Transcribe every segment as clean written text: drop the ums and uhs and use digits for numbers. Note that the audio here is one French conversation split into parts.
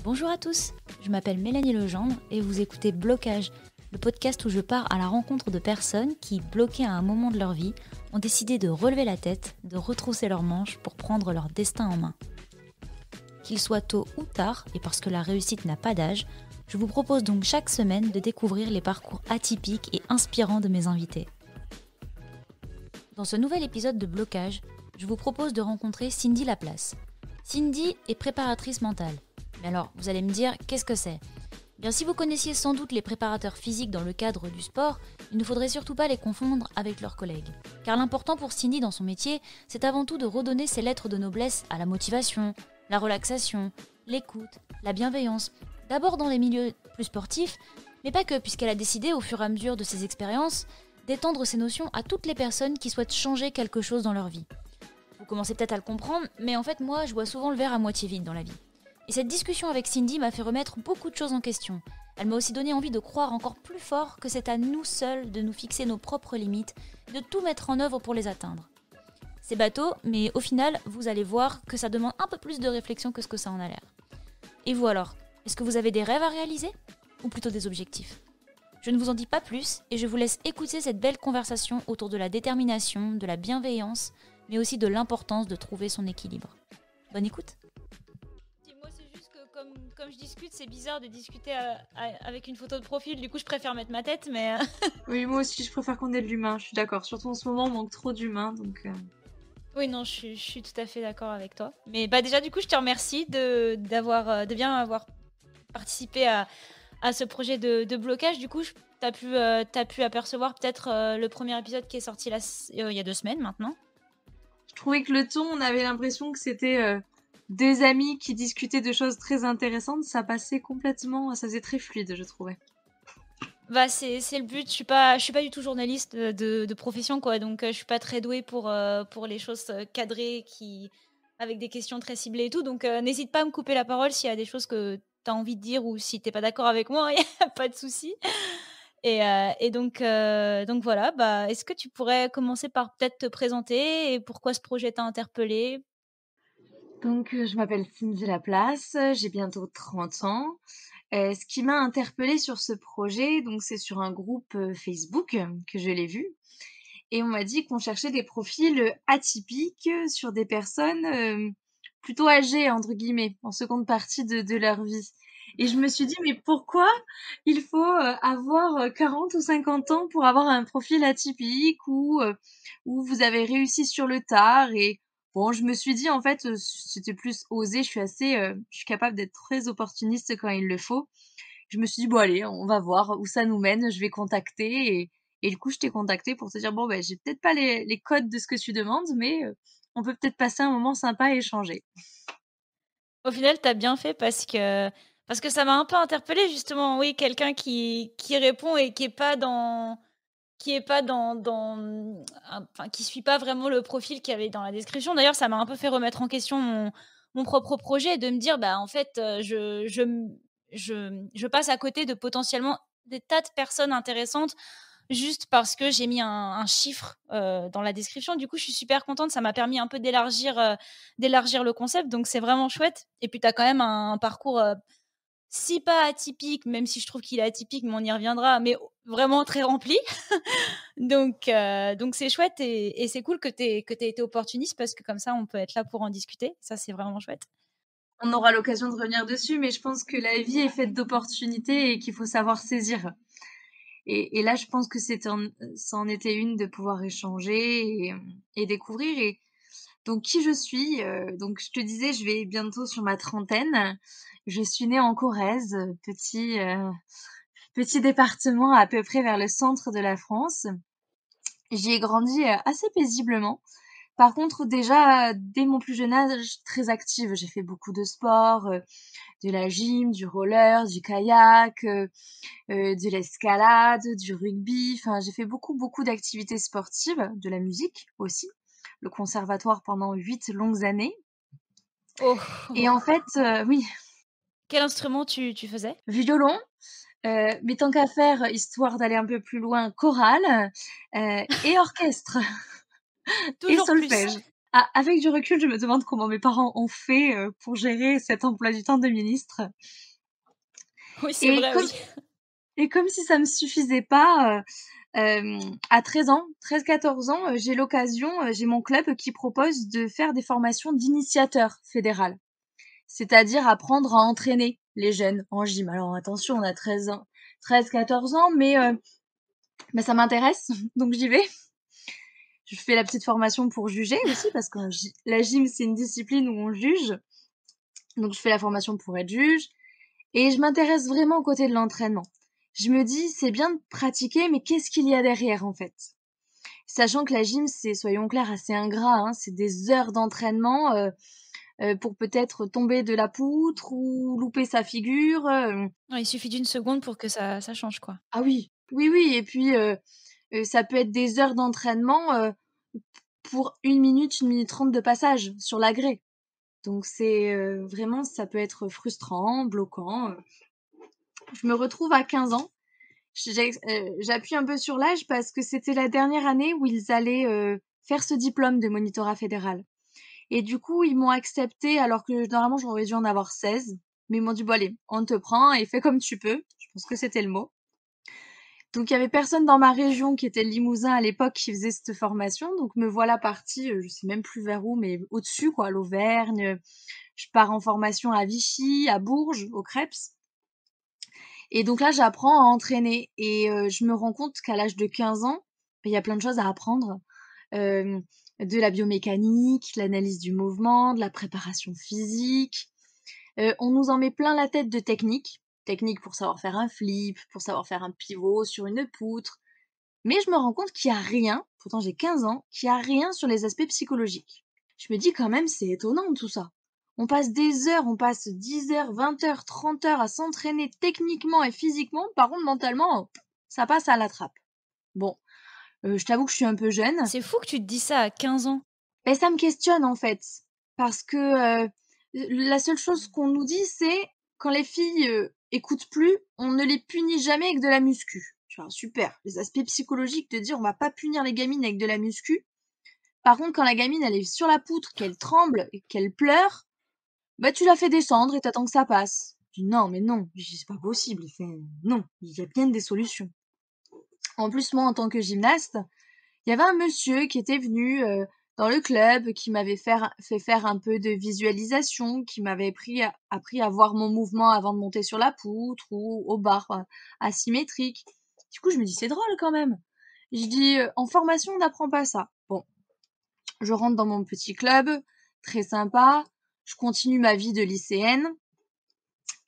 Bonjour à tous, je m'appelle Mélanie Legendre et vous écoutez Blocage, le podcast où je pars à la rencontre de personnes qui, bloquées à un moment de leur vie, ont décidé de relever la tête, de retrousser leurs manches pour prendre leur destin en main. Qu'il soit tôt ou tard, et parce que la réussite n'a pas d'âge, je vous propose donc chaque semaine de découvrir les parcours atypiques et inspirants de mes invités. Dans ce nouvel épisode de Blocage, je vous propose de rencontrer Cindy Laplace. Cindy est préparatrice mentale. Mais alors, vous allez me dire, qu'est-ce que c'est ? Bien, si vous connaissiez sans doute les préparateurs physiques dans le cadre du sport, il ne faudrait surtout pas les confondre avec leurs collègues. Car l'important pour Cindy dans son métier, c'est avant tout de redonner ses lettres de noblesse à la motivation, la relaxation, l'écoute, la bienveillance. D'abord dans les milieux plus sportifs, mais pas que, puisqu'elle a décidé, au fur et à mesure de ses expériences, d'étendre ces notions à toutes les personnes qui souhaitent changer quelque chose dans leur vie. Vous commencez peut-être à le comprendre, mais en fait moi, je vois souvent le verre à moitié vide dans la vie. Et cette discussion avec Cindy m'a fait remettre beaucoup de choses en question. Elle m'a aussi donné envie de croire encore plus fort que c'est à nous seuls de nous fixer nos propres limites et de tout mettre en œuvre pour les atteindre. C'est bateau, mais au final, vous allez voir que ça demande un peu plus de réflexion que ce que ça en a l'air. Et vous alors, est-ce que vous avez des rêves à réaliser ? Ou plutôt des objectifs ? Je ne vous en dis pas plus et je vous laisse écouter cette belle conversation autour de la détermination, de la bienveillance, mais aussi de l'importance de trouver son équilibre. Bonne écoute ! Moi, c'est juste que comme je discute, c'est bizarre de discuter avec une photo de profil, du coup je préfère mettre ma tête, mais... Oui, moi aussi, je préfère qu'on ait de l'humain, je suis d'accord. Surtout en ce moment, on manque trop d'humains, donc... Oui, non, je suis tout à fait d'accord avec toi. Mais déjà, du coup, je te remercie de bien avoir participé à ce projet de blocage. Du coup, t'as pu apercevoir peut-être le premier épisode qui est sorti il y a 2 semaines maintenant. Je trouvais que le ton, on avait l'impression que c'était des amis qui discutaient de choses très intéressantes. Ça passait complètement, ça faisait très fluide, je trouvais. Bah c'est le but. Je suis pas du tout journaliste de profession, quoi. Donc je suis pas très douée pour les choses cadrées avec des questions très ciblées et tout. Donc n'hésite pas à me couper la parole s'il y a des choses que tu as envie de dire ou si t'es pas d'accord avec moi, il y a pas de souci. Et donc voilà, bah est-ce que tu pourrais commencer par peut-être te présenter et pourquoi ce projet t'a interpellé ? Donc, je m'appelle Cindy Laplace, j'ai bientôt 30 ans. Ce qui m'a interpellée sur ce projet, donc c'est sur un groupe Facebook que je l'ai vu. Et on m'a dit qu'on cherchait des profils atypiques sur des personnes plutôt âgées, entre guillemets, en seconde partie de leur vie. Et je me suis dit, mais pourquoi il faut avoir 40 ou 50 ans pour avoir un profil atypique ou vous avez réussi sur le tard et bon, je me suis dit, en fait, c'était plus osé, je suis capable d'être très opportuniste quand il le faut. Je me suis dit, bon, allez, on va voir où ça nous mène, je vais contacter et du coup, je t'ai contacté pour te dire, bon, ben, j'ai peut-être pas les codes de ce que tu demandes, mais on peut peut-être passer un moment sympa et échanger. Au final, t'as bien fait parce que ça m'a un peu interpellée justement. Oui, quelqu'un qui répond et qui est pas enfin, qui suit pas vraiment le profil qu'il y avait dans la description. D'ailleurs, ça m'a un peu fait remettre en question mon propre projet et de me dire, bah en fait, je passe à côté de potentiellement des tas de personnes intéressantes juste parce que j'ai mis un chiffre dans la description. Du coup, je suis super contente. Ça m'a permis un peu d'élargir le concept. Donc, c'est vraiment chouette. Et puis, tu as quand même un parcours, si pas atypique, même si je trouve qu'il est atypique, mais on y reviendra, mais vraiment très rempli. Donc c'est chouette et c'est cool que tu aies été opportuniste parce que comme ça, on peut être là pour en discuter. Ça, c'est vraiment chouette. On aura l'occasion de revenir dessus, mais je pense que la vie est faite d'opportunités et qu'il faut savoir saisir. Et là, je pense que ça en était une de pouvoir échanger et découvrir. Et donc, qui je suis donc, je te disais, je vais bientôt sur ma trentaine. Je suis née en Corrèze, petit département à peu près vers le centre de la France. J'y ai grandi assez paisiblement. Par contre, déjà, dès mon plus jeune âge, très active. J'ai fait beaucoup de sport, de la gym, du roller, du kayak, de l'escalade, du rugby. Enfin, j'ai fait beaucoup d'activités sportives, de la musique aussi. Le conservatoire pendant 8 longues années. Oh, Et en fait, oui, quel instrument tu faisais ? violon, mais tant qu'à faire, histoire d'aller un peu plus loin, chorale et orchestre et Toujours plus. solfège. Avec du recul, je me demande comment mes parents ont fait pour gérer cet emploi du temps de ministre. Oui, c'est Et vrai, comme, oui. et comme si ça me suffisait pas, à 13 ans, 13-14 ans, j'ai mon club qui propose de faire des formations d'initiateur fédéral. C'est-à-dire apprendre à entraîner les jeunes en gym. Alors attention, on a 13-14 ans, mais ça m'intéresse, donc j'y vais. Je fais la petite formation pour juger aussi, parce que la gym, c'est une discipline où on juge. Donc je fais la formation pour être juge. Et je m'intéresse vraiment au côté de l'entraînement. Je me dis, c'est bien de pratiquer, mais qu'est-ce qu'il y a derrière en fait? Sachant que la gym, c'est, soyons clairs, assez ingrat. Hein, c'est des heures d'entraînement pour peut-être tomber de la poutre ou louper sa figure. Ouais, il suffit d'une seconde pour que ça change, quoi. Ah oui, oui, oui. Et puis, ça peut être des heures d'entraînement pour 1 minute, 1 minute 30 de passage sur la grée. Donc c'est vraiment, ça peut être frustrant, bloquant. Je me retrouve à 15 ans. J'appuie un peu sur l'âge parce que c'était la dernière année où ils allaient faire ce diplôme de monitorat fédéral. Et du coup, ils m'ont accepté alors que normalement j'aurais dû en avoir 16. Mais ils m'ont dit, bon allez, on te prend et fais comme tu peux. Je pense que c'était le mot. Donc il y avait personne dans ma région qui était le Limousin à l'époque qui faisait cette formation. Donc me voilà partie, je sais même plus vers où, mais au-dessus quoi, l'Auvergne. Je pars en formation à Vichy, à Bourges, au Creps. Et donc là, j'apprends à entraîner et je me rends compte qu'à l'âge de 15 ans, il y a plein de choses à apprendre. De la biomécanique, l'analyse du mouvement, de la préparation physique. On nous en met plein la tête de techniques. Techniques pour savoir faire un flip, pour savoir faire un pivot sur une poutre. Mais je me rends compte qu'il n'y a rien, pourtant j'ai 15 ans, qu'il n'y a rien sur les aspects psychologiques. Je me dis quand même, c'est étonnant tout ça. On passe des heures, on passe 10 heures, 20 heures, 30 heures à s'entraîner techniquement et physiquement. Par contre, mentalement, ça passe à la trappe. Bon, je t'avoue que je suis un peu jeune. C'est fou que tu te dis ça à 15 ans. Mais ça me questionne en fait. Parce que la seule chose qu'on nous dit, c'est quand les filles écoutent plus, on ne les punit jamais avec de la muscu. Tu vois, super. Les aspects psychologiques de dire on va pas punir les gamines avec de la muscu. Par contre, quand la gamine elle est sur la poutre, qu'elle tremble et qu'elle pleure, bah tu la fais descendre et t'attends que ça passe. Je dis non, mais non, c'est pas possible. Non, il y a bien des solutions. En plus, moi, en tant que gymnaste, il y avait un monsieur qui était venu dans le club, qui m'avait fait faire un peu de visualisation, qui m'avait appris à voir mon mouvement avant de monter sur la poutre ou aux barres asymétriques. Du coup, je me dis, c'est drôle quand même. Je dis, en formation, on n'apprend pas ça. Bon, je rentre dans mon petit club, très sympa. Je continue ma vie de lycéenne.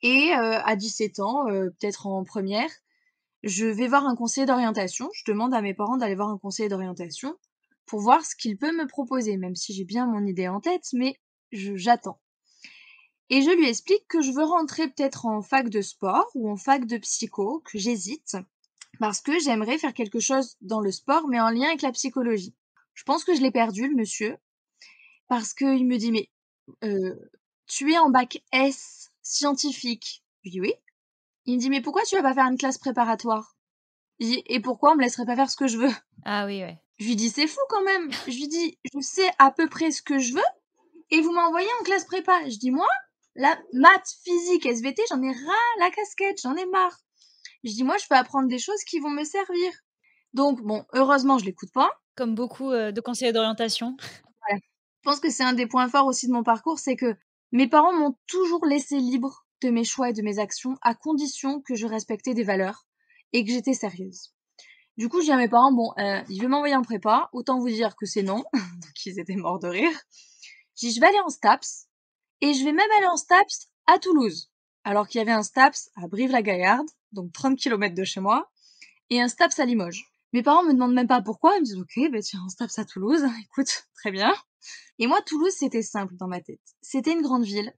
Et à 17 ans, peut-être en première, je vais voir un conseiller d'orientation. Je demande à mes parents d'aller voir un conseiller d'orientation pour voir ce qu'il peut me proposer, même si j'ai bien mon idée en tête, mais j'attends. Et je lui explique que je veux rentrer peut-être en fac de sport ou en fac de psycho, que j'hésite, parce que j'aimerais faire quelque chose dans le sport, mais en lien avec la psychologie. Je pense que je l'ai perdu, le monsieur, parce qu'il me dit, mais tu es en bac S scientifique. Je dis oui. Il me dit, mais pourquoi tu vas pas faire une classe préparatoire? Je dis, et pourquoi on me laisserait pas faire ce que je veux? Ah oui, ouais. Je lui dis, c'est fou quand même. Je lui dis, je sais à peu près ce que je veux et vous m'envoyez en classe prépa. Je dis, moi, la maths, physique, SVT, j'en ai ras la casquette, j'en ai marre. Je dis, moi, je peux apprendre des choses qui vont me servir. Donc, bon, heureusement, je l'écoute pas. Comme beaucoup, de conseillers d'orientation. Voilà. Je pense que c'est un des points forts aussi de mon parcours, c'est que mes parents m'ont toujours laissé libre de mes choix et de mes actions à condition que je respectais des valeurs et que j'étais sérieuse. Du coup, je dis à mes parents, bon, il veut m'envoyer en prépa, autant vous dire que c'est non. Donc, ils étaient morts de rire. Je dis, je vais aller en STAPS, et je vais même aller en STAPS à Toulouse. Alors qu'il y avait un STAPS à Brive-la-Gaillarde, donc 30 km de chez moi, et un STAPS à Limoges. Mes parents me demandent même pas pourquoi, ils me disent, ok, bah tiens, un STAPS à Toulouse, écoute, très bien. Et moi, Toulouse, c'était simple dans ma tête. C'était une grande ville.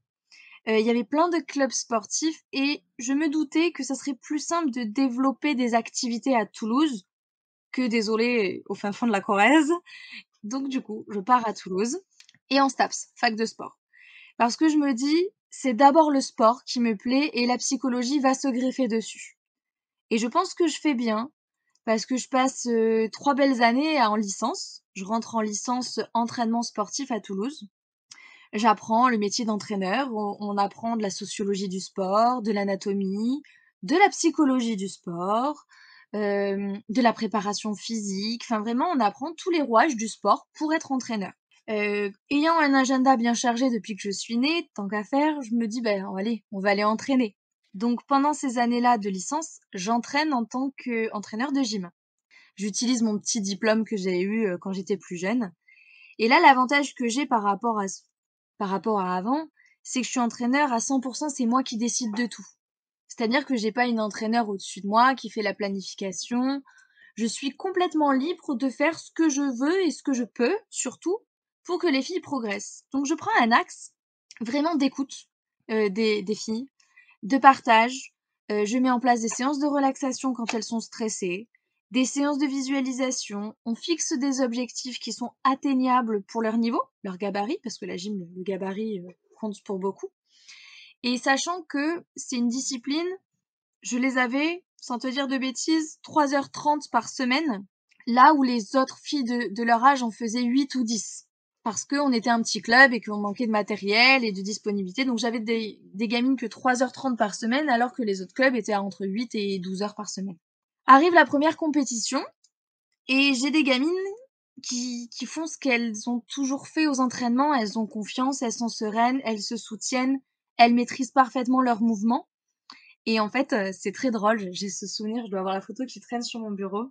Il y avait plein de clubs sportifs et je me doutais que ça serait plus simple de développer des activités à Toulouse que désolé au fin fond de la Corrèze. Donc du coup, je pars à Toulouse et en STAPS, fac de sport. Parce que je me dis, c'est d'abord le sport qui me plaît et la psychologie va se greffer dessus. Et je pense que je fais bien parce que je passe 3 belles années en licence. Je rentre en licence entraînement sportif à Toulouse. J'apprends le métier d'entraîneur. On apprend de la sociologie du sport, de l'anatomie, de la psychologie du sport, de la préparation physique. Enfin, vraiment, on apprend tous les rouages du sport pour être entraîneur. Ayant un agenda bien chargé depuis que je suis née, tant qu'à faire, je me dis, ben allez, on va aller entraîner. Donc pendant ces années-là de licence, j'entraîne en tant qu'entraîneur de gym. J'utilise mon petit diplôme que j'ai eu quand j'étais plus jeune. Et là, l'avantage que j'ai par rapport à avant, c'est que je suis entraîneur à 100%, c'est moi qui décide de tout. C'est-à-dire que j'ai pas une entraîneur au-dessus de moi qui fait la planification. Je suis complètement libre de faire ce que je veux et ce que je peux, surtout, pour que les filles progressent. Donc je prends un axe vraiment d'écoute des filles, de partage. Je mets en place des séances de relaxation quand elles sont stressées, des séances de visualisation. On fixe des objectifs qui sont atteignables pour leur niveau, leur gabarit, parce que la gym, le gabarit compte pour beaucoup. Et sachant que c'est une discipline, je les avais, sans te dire de bêtises, 3h30 par semaine, là où les autres filles de leur âge en faisaient 8 ou 10. Parce qu'on était un petit club et qu'on manquait de matériel et de disponibilité. Donc j'avais des gamines que 3h30 par semaine, alors que les autres clubs étaient à entre 8 et 12 heures par semaine. Arrive la première compétition, et j'ai des gamines qui font ce qu'elles ont toujours fait aux entraînements. Elles ont confiance, elles sont sereines, elles se soutiennent, elles maîtrisent parfaitement leurs mouvements. Et en fait, c'est très drôle. J'ai ce souvenir, je dois avoir la photo qui traîne sur mon bureau.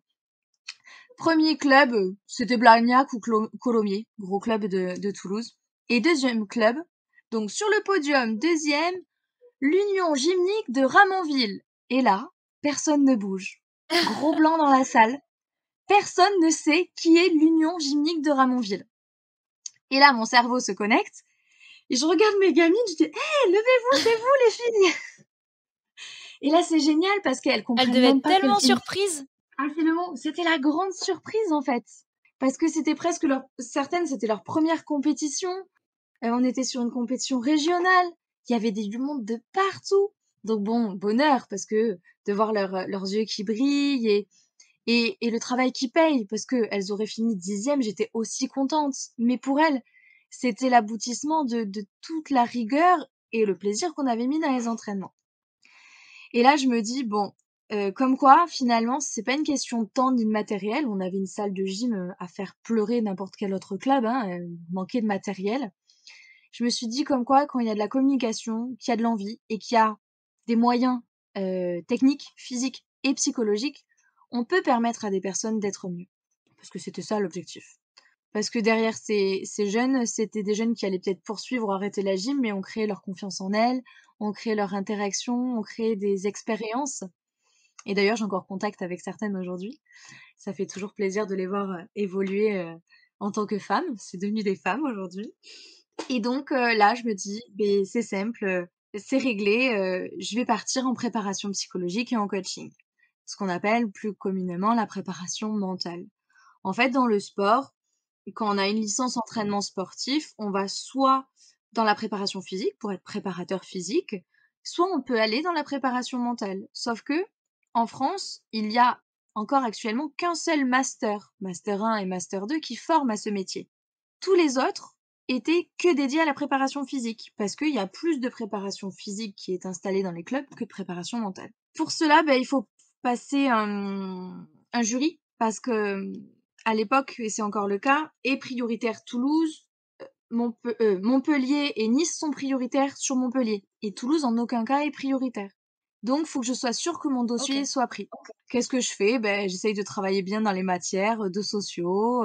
Premier club, c'était Blagnac ou Colomiers, gros club de Toulouse. Et deuxième club, donc sur le podium, deuxième, l'Union Gymnique de Ramonville. Et là, personne ne bouge. Gros blanc dans la salle. Personne ne sait qui est l'Union Gymnique de Ramonville. Et là, mon cerveau se connecte. Et je regarde mes gamines, je dis, hé, levez-vous, c'est vous les filles. Et là, c'est génial parce qu'elles comprennent Elle devait même être pas qu'elles tellement font. surprise. Ah, c'est le mot. C'était la grande surprise, en fait. Parce que c'était presque certaines, c'était leur première compétition. On était sur une compétition régionale. Il y avait du monde de partout. Donc bon, bonheur, parce que de voir leurs yeux qui brillent et le travail qui paye, parce que elles auraient fini 10e, j'étais aussi contente. Mais pour elles, c'était l'aboutissement de toute la rigueur et le plaisir qu'on avait mis dans les entraînements. Et là, je me dis, bon, comme quoi, finalement, c'est pas une question de temps ni de matériel. On avait une salle de gym à faire pleurer n'importe quel autre club, hein, manquait de matériel. Je me suis dit comme quoi, quand il y a de la communication, qu'il y a de l'envie et qu'il y a des moyens techniques, physiques et psychologiques, on peut permettre à des personnes d'être mieux. Parce que c'était ça l'objectif. Parce que derrière ces jeunes, c'était des jeunes qui allaient peut-être poursuivre ou arrêter la gym, mais on créait leur confiance en elles, on créait leur interaction, on créait des expériences. Et d'ailleurs, j'ai encore contact avec certaines aujourd'hui. Ça fait toujours plaisir de les voir évoluer en tant que femmes. C'est devenu des femmes aujourd'hui. Et donc là, je me dis, c'est simple, c'est réglé, je vais partir en préparation psychologique et en coaching. Ce qu'on appelle plus communément la préparation mentale. En fait, dans le sport, quand on a une licence entraînement sportif, on va soit dans la préparation physique pour être préparateur physique, soit on peut aller dans la préparation mentale. Sauf que en France, il y a encore actuellement qu'un seul master 1 et master 2 qui forment à ce métier. Tous les autres étaient que dédiés à la préparation physique, parce qu'il y a plus de préparation physique qui est installée dans les clubs que de préparation mentale. Pour cela, il faut passer un jury, parce que à l'époque, et c'est encore le cas, est prioritaire Toulouse, Montpellier et Nice sont prioritaires sur Montpellier. Et Toulouse, en aucun cas, est prioritaire. Donc, il faut que je sois sûre que mon dossier soit pris. Qu'est-ce que je fais? J'essaye de travailler bien dans les matières de sociaux,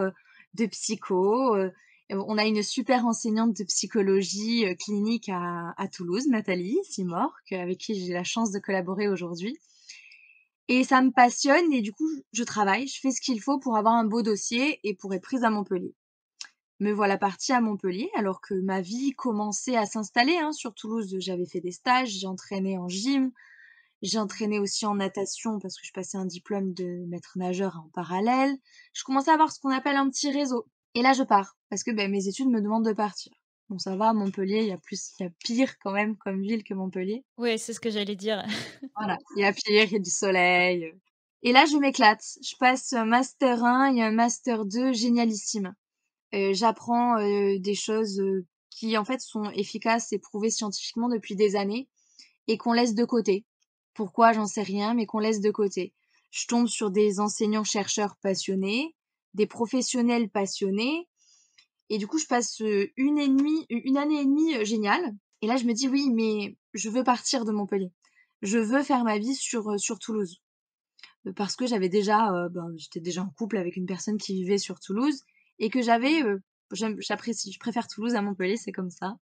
de psycho. On a une super enseignante de psychologie clinique à Toulouse, Nathalie Simorque, avec qui j'ai la chance de collaborer aujourd'hui. Et ça me passionne et du coup, je travaille, je fais ce qu'il faut pour avoir un beau dossier et pour être prise à Montpellier. Me voilà partie à Montpellier alors que ma vie commençait à s'installer. Sur Toulouse, j'avais fait des stages, j'ai entraîné en gym, j'ai entraîné aussi en natation parce que je passais un diplôme de maître nageur en parallèle. Je commençais à avoir ce qu'on appelle un petit réseau. Et là, je pars parce que mes études me demandent de partir. Bon, ça va, à Montpellier, il y a pire quand même comme ville que Montpellier. Ouais, c'est ce que j'allais dire. Voilà, il y a pire, il y a du soleil. Et là, je m'éclate. Je passe un master 1 et un master 2 génialissime. J'apprends des choses qui en fait sont efficaces et prouvées scientifiquement depuis des années et qu'on laisse de côté. Pourquoi, j'en sais rien, mais qu'on laisse de côté. Je tombe sur des enseignants-chercheurs passionnés, des professionnels passionnés, et du coup, je passe une année et demie géniale. Et là, je me dis oui, mais je veux partir de Montpellier. Je veux faire ma vie sur Toulouse. Parce que j'étais déjà en couple avec une personne qui vivait sur Toulouse et que j'apprécie, je préfère Toulouse à Montpellier, c'est comme ça.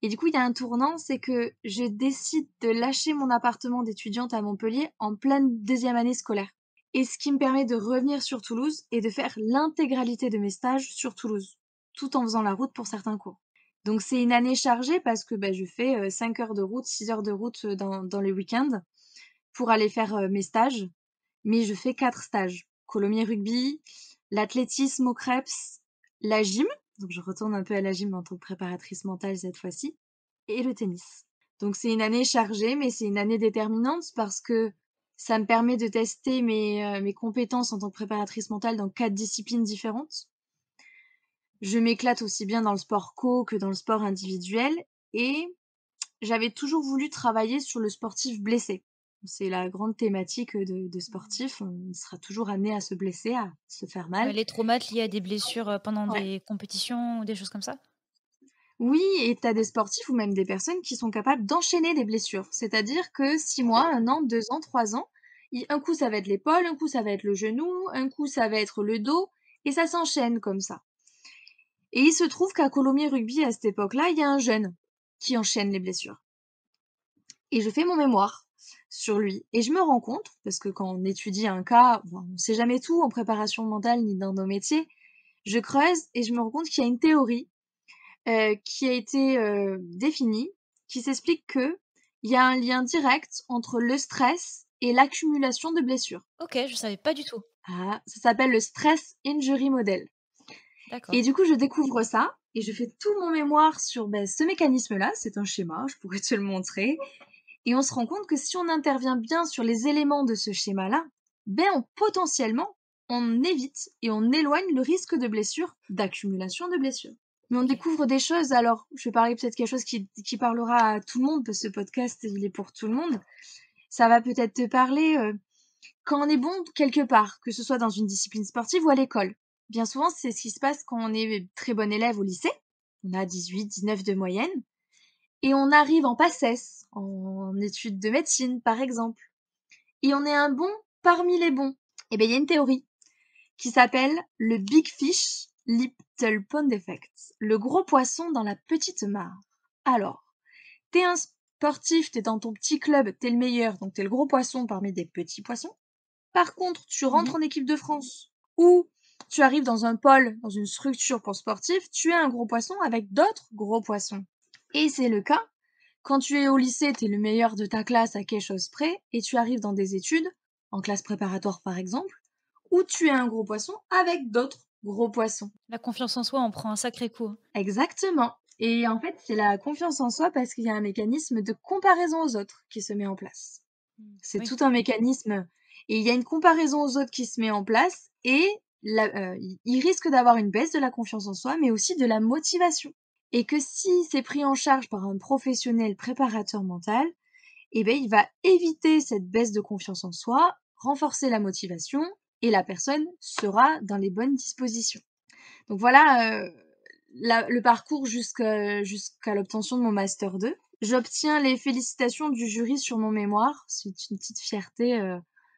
Et du coup, il y a un tournant, c'est que je décide de lâcher mon appartement d'étudiante à Montpellier en pleine deuxième année scolaire. Et ce qui me permet de revenir sur Toulouse et de faire l'intégralité de mes stages sur Toulouse, tout en faisant la route pour certains cours. Donc c'est une année chargée parce que je fais 5 heures de route, 6 heures de route dans les week-ends pour aller faire mes stages. Mais je fais 4 stages. Colomiers rugby, l'athlétisme au Krebs, la gym, donc je retourne un peu à la gym en tant que préparatrice mentale cette fois-ci, et le tennis. Donc c'est une année chargée, mais c'est une année déterminante parce que ça me permet de tester mes compétences en tant que préparatrice mentale dans 4 disciplines différentes. Je m'éclate aussi bien dans le sport co que dans le sport individuel et j'avais toujours voulu travailler sur le sportif blessé. C'est la grande thématique de sportif. On sera toujours amené à se blesser, à se faire Ouais, mal. les traumates liés à des blessures pendant Ouais. des compétitions ou des choses comme ça? Oui, et tu as des sportifs ou même des personnes qui sont capables d'enchaîner des blessures. C'est-à-dire que 6 mois, 1 an, 2 ans, 3 ans, un coup ça va être l'épaule, un coup ça va être le genou, un coup ça va être le dos, et ça s'enchaîne comme ça. Et il se trouve qu'à Colomiers Rugby, à cette époque-là, il y a un jeune qui enchaîne les blessures. Et je fais mon mémoire sur lui. Et je me rends compte, parce que quand on étudie un cas, on ne sait jamais tout en préparation mentale ni dans nos métiers, je creuse et je me rends compte qu'il y a une théorie qui a été définie, qui s'explique que il y a un lien direct entre le stress et l'accumulation de blessures. OK, je savais pas du tout. Ah, ça s'appelle le Stress Injury Model. Et D'accord. du coup, je découvre ça et je fais tout mon mémoire sur ce mécanisme-là. C'est un schéma, je pourrais te le montrer. Et on se rend compte que si on intervient bien sur les éléments de ce schéma-là, potentiellement, on évite et on éloigne le risque de blessure, d'accumulation de blessures. Mais on OK. découvre des choses, alors je vais parler peut-être quelque chose qui parlera à tout le monde, parce que ce podcast, il est pour tout le monde. Ça va peut-être te parler quand on est bon quelque part, que ce soit dans une discipline sportive ou à l'école. Bien souvent, c'est ce qui se passe quand on est très bon élève au lycée. On a 18, 19 de moyenne. Et on arrive en PACES, en études de médecine par exemple, et on est un bon parmi les bons. Et bien il y a une théorie qui s'appelle le Big Fish Little Pond Effect, le gros poisson dans la petite mare. Alors, t'es un sportif, t'es dans ton petit club, t'es le meilleur, donc t'es le gros poisson parmi des petits poissons. Par contre, tu rentres Mmh. en équipe de France ou tu arrives dans un pôle, dans une structure pour sportifs, tu es un gros poisson avec d'autres gros poissons. Et c'est le cas quand tu es au lycée, tu es le meilleur de ta classe à quelque chose près, et tu arrives dans des études, en classe préparatoire par exemple, où tu es un gros poisson avec d'autres gros poissons. La confiance en soi en prend un sacré coup, hein. Exactement. Et en fait, c'est la confiance en soi parce qu'il y a un mécanisme de comparaison aux autres qui se met en place. C'est Oui. tout un mécanisme. Et il y a une comparaison aux autres qui se met en place et il risque d'avoir une baisse de la confiance en soi, mais aussi de la motivation. Et que si c'est pris en charge par un professionnel préparateur mental, il va éviter cette baisse de confiance en soi, renforcer la motivation et la personne sera dans les bonnes dispositions. Donc voilà le parcours jusqu'à l'obtention de mon master 2. J'obtiens les félicitations du jury sur mon mémoire. C'est une petite fierté.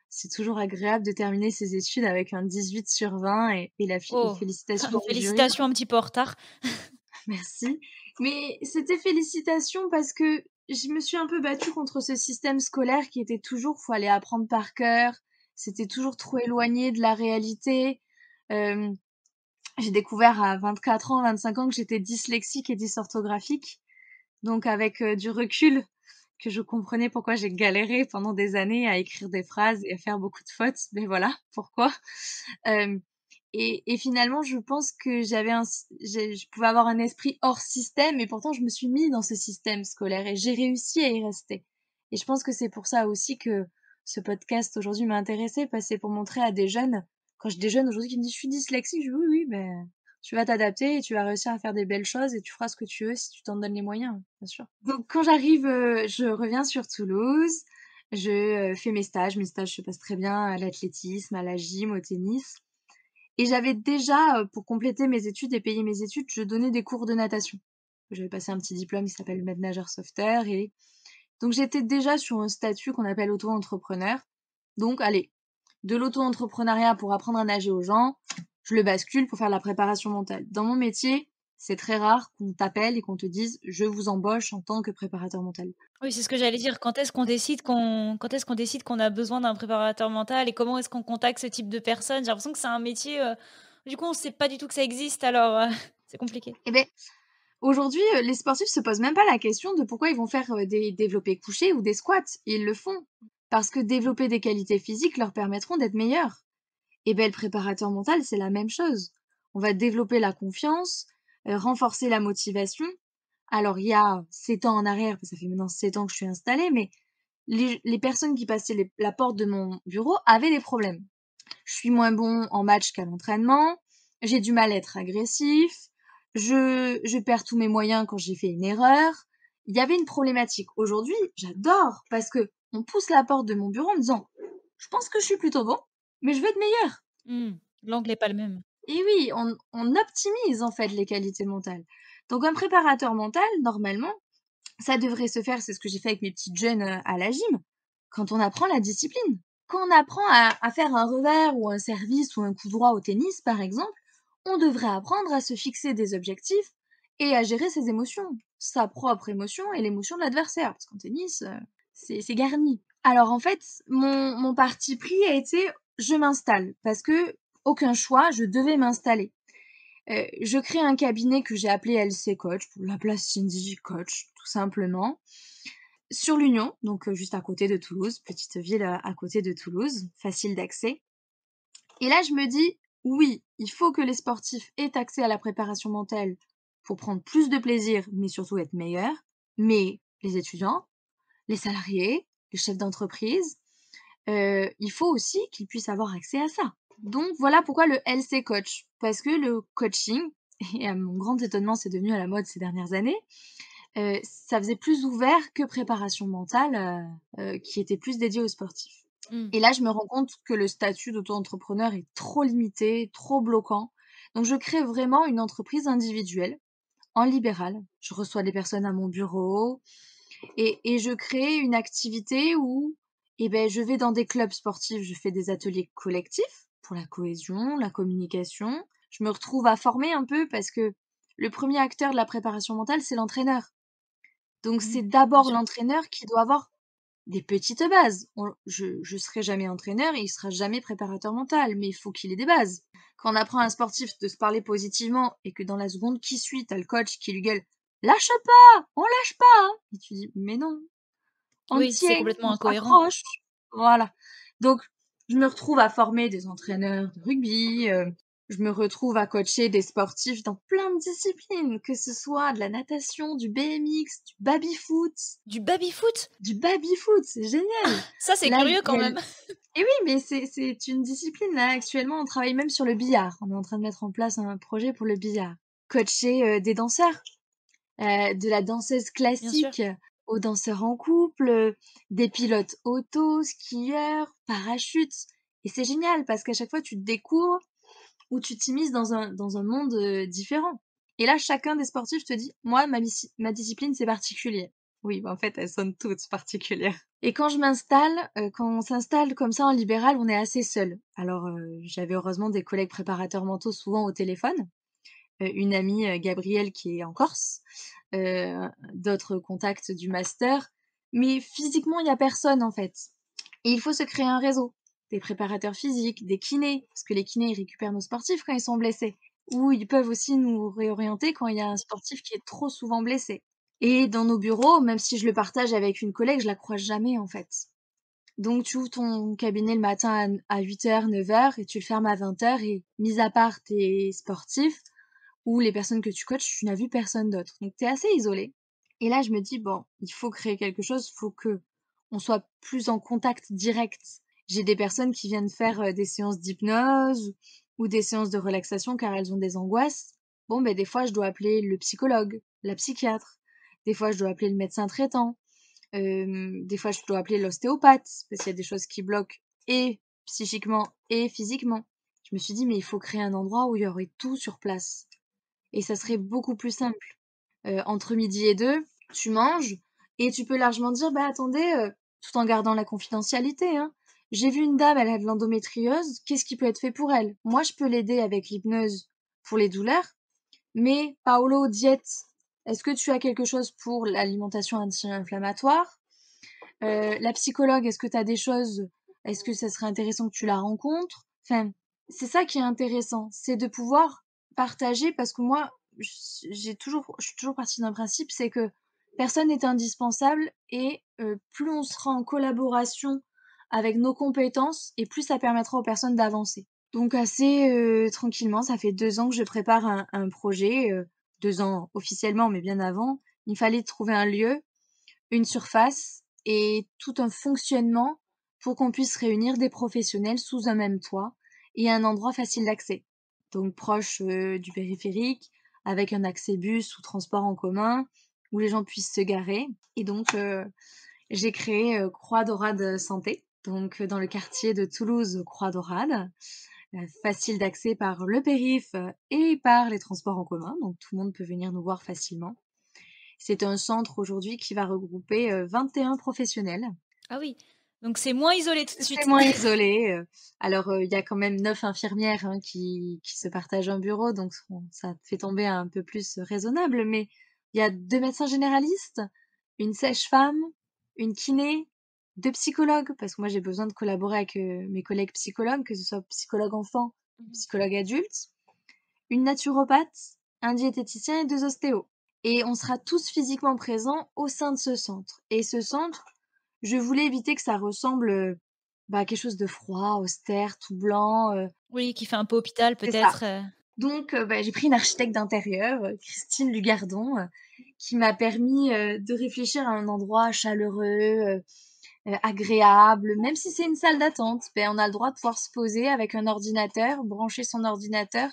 C'est toujours agréable de terminer ses études avec un 18 sur 20 et la Oh! félicitation du jury. Félicitations un petit peu en retard. Merci. Mais c'était félicitations parce que je me suis un peu battue contre ce système scolaire qui était toujours, faut aller apprendre par cœur. C'était toujours trop éloigné de la réalité. Euh, j'ai découvert à 24 ans, 25 ans que j'étais dyslexique et dysorthographique. Donc avec du recul, que je comprenais pourquoi j'ai galéré pendant des années à écrire des phrases et à faire beaucoup de fautes. Mais voilà, pourquoi. Euh, et finalement, je pense que je pouvais avoir un esprit hors système, et pourtant je me suis mis dans ce système scolaire et j'ai réussi à y rester. Et je pense que c'est pour ça aussi que ce podcast aujourd'hui m'a intéressée parce que c'est pour montrer à des jeunes, quand j'ai des jeunes aujourd'hui qui me disent je suis dyslexique, je dis oui, ben tu vas t'adapter et tu vas réussir à faire des belles choses et tu feras ce que tu veux si tu t'en donnes les moyens, bien sûr. Donc quand j'arrive, je reviens sur Toulouse, je fais mes stages se passent très bien à l'athlétisme, à la gym, au tennis. Et j'avais déjà, pour compléter mes études et payer mes études, je donnais des cours de natation. J'avais passé un petit diplôme qui s'appelle maître nageur sauveteur et donc j'étais déjà sur un statut qu'on appelle auto-entrepreneur. Donc allez, de l'auto-entrepreneuriat pour apprendre à nager aux gens, je le bascule pour faire de la préparation mentale. Dans mon métier, c'est très rare qu'on t'appelle et qu'on te dise je vous embauche en tant que préparateur mental. Oui, c'est ce que j'allais dire. Quand est-ce qu'on décide qu'on a besoin d'un préparateur mental et comment est-ce qu'on contacte ce type de personnes? J'ai l'impression que c'est un métier, du coup, on sait pas du tout que ça existe alors, c'est compliqué. Eh ben, aujourd'hui, les sportifs se posent même pas la question de pourquoi ils vont faire, des développés couchés ou des squats. Ils le font parce que développer des qualités physiques leur permettront d'être meilleurs. Et ben, le préparateur mental, c'est la même chose. On va développer la confiance, renforcer la motivation. Alors, il y a 7 ans en arrière, parce que ça fait maintenant 7 ans que je suis installée, mais les personnes qui passaient la porte de mon bureau avaient des problèmes. Je suis moins bon en match qu'à l'entraînement, j'ai du mal à être agressif, je perds tous mes moyens quand j'ai fait une erreur. Il y avait une problématique. Aujourd'hui, j'adore parce que on pousse la porte de mon bureau en me disant, je pense que je suis plutôt bon, mais je veux être meilleur. Mmh. L'angle est pas le même. Et oui, on optimise en fait les qualités mentales. Donc un préparateur mental, normalement, ça devrait se faire, c'est ce que j'ai fait avec mes petites jeunes à la gym, quand on apprend la discipline. Quand on apprend à faire un revers ou un service ou un coup droit au tennis, par exemple, on devrait apprendre à se fixer des objectifs et à gérer ses émotions, sa propre émotion et l'émotion de l'adversaire, parce qu'en tennis, c'est garni. Alors en fait, mon parti pris a été je m'installe, parce que aucun choix, je devais m'installer. Je crée un cabinet que j'ai appelé LC Coach, pour la place Cindy Coach, tout simplement, sur l'Union, donc juste à côté de Toulouse, petite ville à côté de Toulouse, facile d'accès. Et là, je me dis, oui, il faut que les sportifs aient accès à la préparation mentale pour prendre plus de plaisir, mais surtout être meilleurs. Mais les étudiants, les salariés, les chefs d'entreprise, il faut aussi qu'ils puissent avoir accès à ça. Donc voilà pourquoi le LC Coach. Parce que le coaching, et à mon grand étonnement, c'est devenu à la mode ces dernières années, ça faisait plus ouvert que préparation mentale, qui était plus dédiée aux sportifs. Mmh. Et là, je me rends compte que le statut d'auto-entrepreneur est trop limité, trop bloquant. Donc je crée vraiment une entreprise individuelle, en libéral. Je reçois des personnes à mon bureau et je crée une activité où je vais dans des clubs sportifs, je fais des ateliers collectifs pour la cohésion, la communication. Je me retrouve à former un peu parce que le premier acteur de la préparation mentale, c'est l'entraîneur. Donc Mmh. c'est Bien d'abord sûr. l'entraîneur qui doit avoir des petites bases. Je serai jamais entraîneur et il sera jamais préparateur mental, mais il faut qu'il ait des bases. Quand on apprend à un sportif de se parler positivement et que dans la seconde qui suit, t'as le coach qui lui gueule «Lâche pas! On lâche pas, hein!» Et tu dis «Mais non, on Oui, c'est tient, complètement on incohérent. s'accroche!» Voilà. Donc, je me retrouve à former des entraîneurs de rugby, je me retrouve à coacher des sportifs dans plein de disciplines, que ce soit de la natation, du BMX, du baby-foot. Du baby-foot? Du baby-foot, c'est génial! Ça, c'est Là, curieux il y quand a même. et oui, mais c'est une discipline, là, actuellement, on travaille même sur le billard. On est en train de mettre en place un projet pour le billard. Coacher, des danseurs, de la danseuse Bien sûr. classique aux danseurs en couple, des pilotes auto, skieurs, parachutes et c'est génial parce qu'à chaque fois, tu te découvres ou tu t'immisces dans un monde, différent et là, chacun des sportifs te dit: «Moi, ma discipline, c'est particulier». Oui, bah, en fait, elles sont toutes particulières et quand je m'installe, quand on s'installe comme ça en libéral, on est assez seul. Alors, j'avais heureusement des collègues préparateurs mentaux souvent au téléphone, une amie, Gabrielle qui est en Corse, d'autres contacts du master, mais physiquement, il y a personne, en fait et il faut se créer un réseau. Des préparateurs physiques, des kinés, parce que les kinés, ils récupèrent nos sportifs quand ils sont blessés ou ils peuvent aussi nous réorienter quand il y a un sportif qui est trop souvent blessé et dans nos bureaux, même si je le partage avec une collègue, je la croise jamais, en fait. Donc tu ouvres ton cabinet le matin à 8h, 9h et tu le fermes à 20h et mis à part tes sportifs ou les personnes que tu coaches, tu n'as vu personne d'autre. Donc tu es assez isolé. Et là, je me dis: «Bon, il faut créer quelque chose, faut que on soit plus en contact direct. J'ai des personnes qui viennent faire des séances d'hypnose ou des séances de relaxation car elles ont des angoisses. Bon, ben, des fois, je dois appeler le psychologue, la psychiatre. Des fois, je dois appeler le médecin traitant. Des fois, je dois appeler l'ostéopathe parce qu'il y a des choses qui bloquent et psychiquement et physiquement. Je me suis dit, mais il faut créer un endroit où il y aurait tout sur place. Et ça serait beaucoup plus simple. Entre midi et deux, tu manges et tu peux largement dire, bah attendez, tout en gardant la confidentialité, hein. J'ai vu une dame, elle a de l'endométriose, qu'est-ce qui peut être fait pour elle? Moi, je peux l'aider avec l'hypnose pour les douleurs, mais Paolo, diète, est-ce que tu as quelque chose pour l'alimentation anti-inflammatoire? La psychologue, est-ce que tu as des choses? Est-ce que ça serait intéressant que tu la rencontres? Enfin, c'est ça qui est intéressant, c'est de pouvoir partager parce que moi, je suis toujours partie d'un principe, c'est que personne n'est indispensable et plus on sera en collaboration avec nos compétences et plus ça permettra aux personnes d'avancer. Donc assez tranquillement, ça fait 2 ans que je prépare un projet, 2 ans officiellement, mais bien avant. Il fallait trouver un lieu, une surface et tout un fonctionnement pour qu'on puisse réunir des professionnels sous un même toit et un endroit facile d'accès. Donc proche du périphérique, avec un accès bus ou transport en commun, où les gens puissent se garer. Et donc j'ai créé Croix Dorade Santé, donc dans le quartier de Toulouse, Croix Dorade, facile d'accès par le périph et par les transports en commun, donc tout le monde peut venir nous voir facilement. C'est un centre aujourd'hui qui va regrouper 21 professionnels. Ah oui, donc c'est moins isolé tout de C'est suite. moins isolé. Alors, il y a quand même 9 infirmières hein, qui se partagent un bureau, donc ça fait tomber un peu plus raisonnable. Mais il y a 2 médecins généralistes, une sage-femme, une kiné, 2 psychologues, parce que moi j'ai besoin de collaborer avec mes collègues psychologues, que ce soit psychologue enfant, Mhm. psychologue adulte, une naturopathe, un diététicien et 2 ostéos. Et on sera tous physiquement présents au sein de ce centre. Et ce centre, je voulais éviter que ça ressemble à quelque chose de froid, austère, tout blanc. Oui, qui fait un peu hôpital C'est ça. peut-être. Donc, j'ai pris une architecte d'intérieur, Christine Lugardon, qui m'a permis de réfléchir à un endroit chaleureux, agréable. Même si c'est une salle d'attente, ben, on a le droit de pouvoir se poser avec un ordinateur, brancher son ordinateur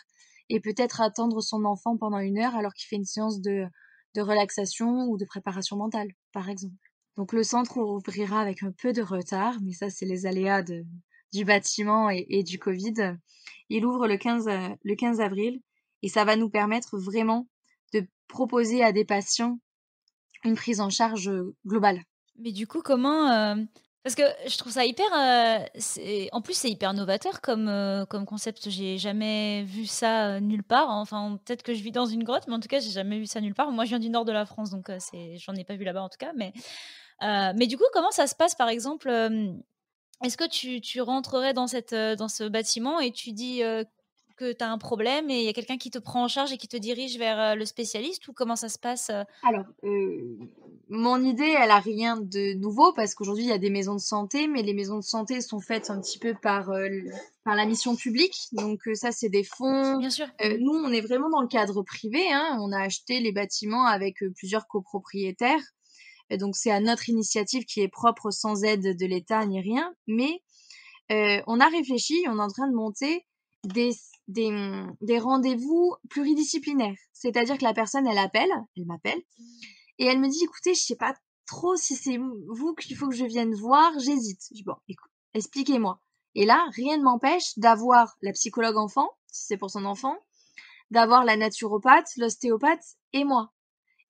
et peut-être attendre son enfant pendant 1 heure alors qu'il fait une séance de relaxation ou de préparation mentale, par exemple. Donc le centre ouvrira avec un peu de retard, mais ça c'est les aléas du bâtiment et du Covid. Il ouvre le 15 avril et ça va nous permettre vraiment de proposer à des patients une prise en charge globale. Mais du coup, comment, parce que je trouve ça hyper, c'est en plus, c'est hyper novateur comme concept. J'ai jamais vu ça, nulle part. Enfin, peut-être que je vis dans une grotte, mais en tout cas, j'ai jamais vu ça nulle part. Moi, je viens du nord de la France, donc c'est j'en ai pas vu là-bas, en tout cas, mais du coup, comment ça se passe, par exemple, est-ce que tu rentrerais dans ce bâtiment et tu dis, que tu as un problème et il y a quelqu'un qui te prend en charge et qui te dirige vers, le spécialiste ou comment ça se passe? Alors, mon idée, elle a rien de nouveau parce qu'aujourd'hui, il y a des maisons de santé, mais les maisons de santé sont faites un petit peu par la mission publique. Donc, ça, c'est des fonds. Bien sûr. Mmh. Nous, on est vraiment dans le cadre privé, hein. On a acheté les bâtiments avec plusieurs copropriétaires. Et donc, c'est à notre initiative qui est propre sans aide de l'État ni rien. Mais on a réfléchi, on est en train de monter des, des rendez-vous pluridisciplinaires. C'est-à-dire que la personne, elle m'appelle, et elle me dit, écoutez, je sais pas trop si c'est vous qu'il faut que je vienne voir, j'hésite. Je dis, bon, écoute, expliquez-moi. Et là, rien ne m'empêche d'avoir la psychologue enfant, si c'est pour son enfant, d'avoir la naturopathe, l'ostéopathe et moi.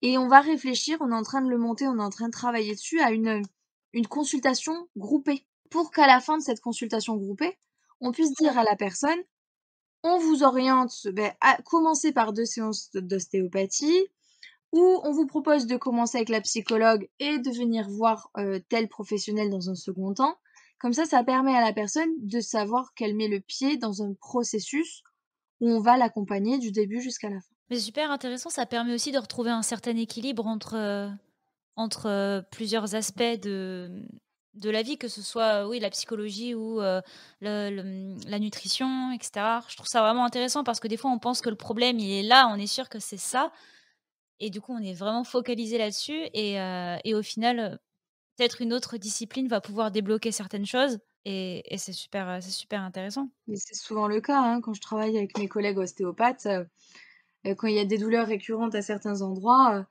Et on va réfléchir, on est en train de le monter, on est en train de travailler dessus à une consultation groupée. Pour qu'à la fin de cette consultation groupée, on puisse dire à la personne, on vous oriente à commencer par 2 séances d'ostéopathie, ou on vous propose de commencer avec la psychologue et de venir voir tel professionnel dans un second temps. Comme ça permet à la personne de savoir qu'elle met le pied dans un processus où on va l'accompagner du début jusqu'à la fin. Mais c'est super intéressant, ça permet aussi de retrouver un certain équilibre entre plusieurs aspects de la vie, que ce soit, oui, la psychologie ou, la nutrition et cetera. Je trouve ça vraiment intéressant parce que des fois, on pense que le problème, il est là, on est sûr que c'est ça et du coup, on est vraiment focalisé là-dessus et au final, peut-être une autre discipline va pouvoir débloquer certaines choses et c'est super intéressant. Mais c'est souvent le cas, hein, quand je travaille avec mes collègues ostéopathes, quand il y a des douleurs récurrentes à certains endroits,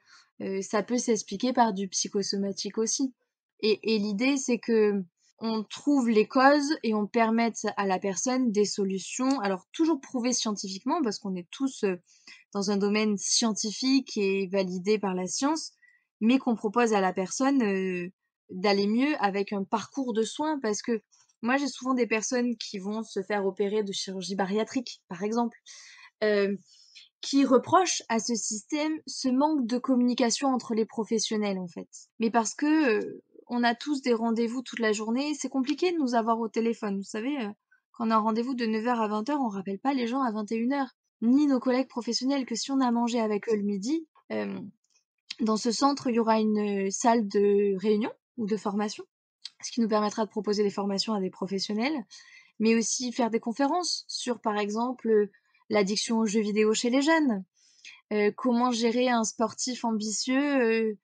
ça peut s'expliquer par du psychosomatique aussi. Et l'idée, c'est que on trouve les causes et on permette à la personne des solutions, alors toujours prouvées scientifiquement, parce qu'on est tous dans un domaine scientifique et validé par la science, mais qu'on propose à la personne d'aller mieux avec un parcours de soins, parce que moi j'ai souvent des personnes qui vont se faire opérer de chirurgie bariatrique, par exemple. Euh, qui reproche à ce système ce manque de communication entre les professionnels en fait. Mais parce que on a tous des rendez-vous toute la journée, c'est compliqué de nous avoir au téléphone. Vous savez, quand on a un rendez-vous de 9h à 20h, on rappelle pas les gens à 21h, ni nos collègues professionnels que si on a mangé avec eux le midi, dans ce centre, il y aura une salle de réunion ou de formation, ce qui nous permettra de proposer des formations à des professionnels, mais aussi faire des conférences sur, par exemple, l'addiction aux jeux vidéo chez les jeunes, comment gérer un sportif ambitieux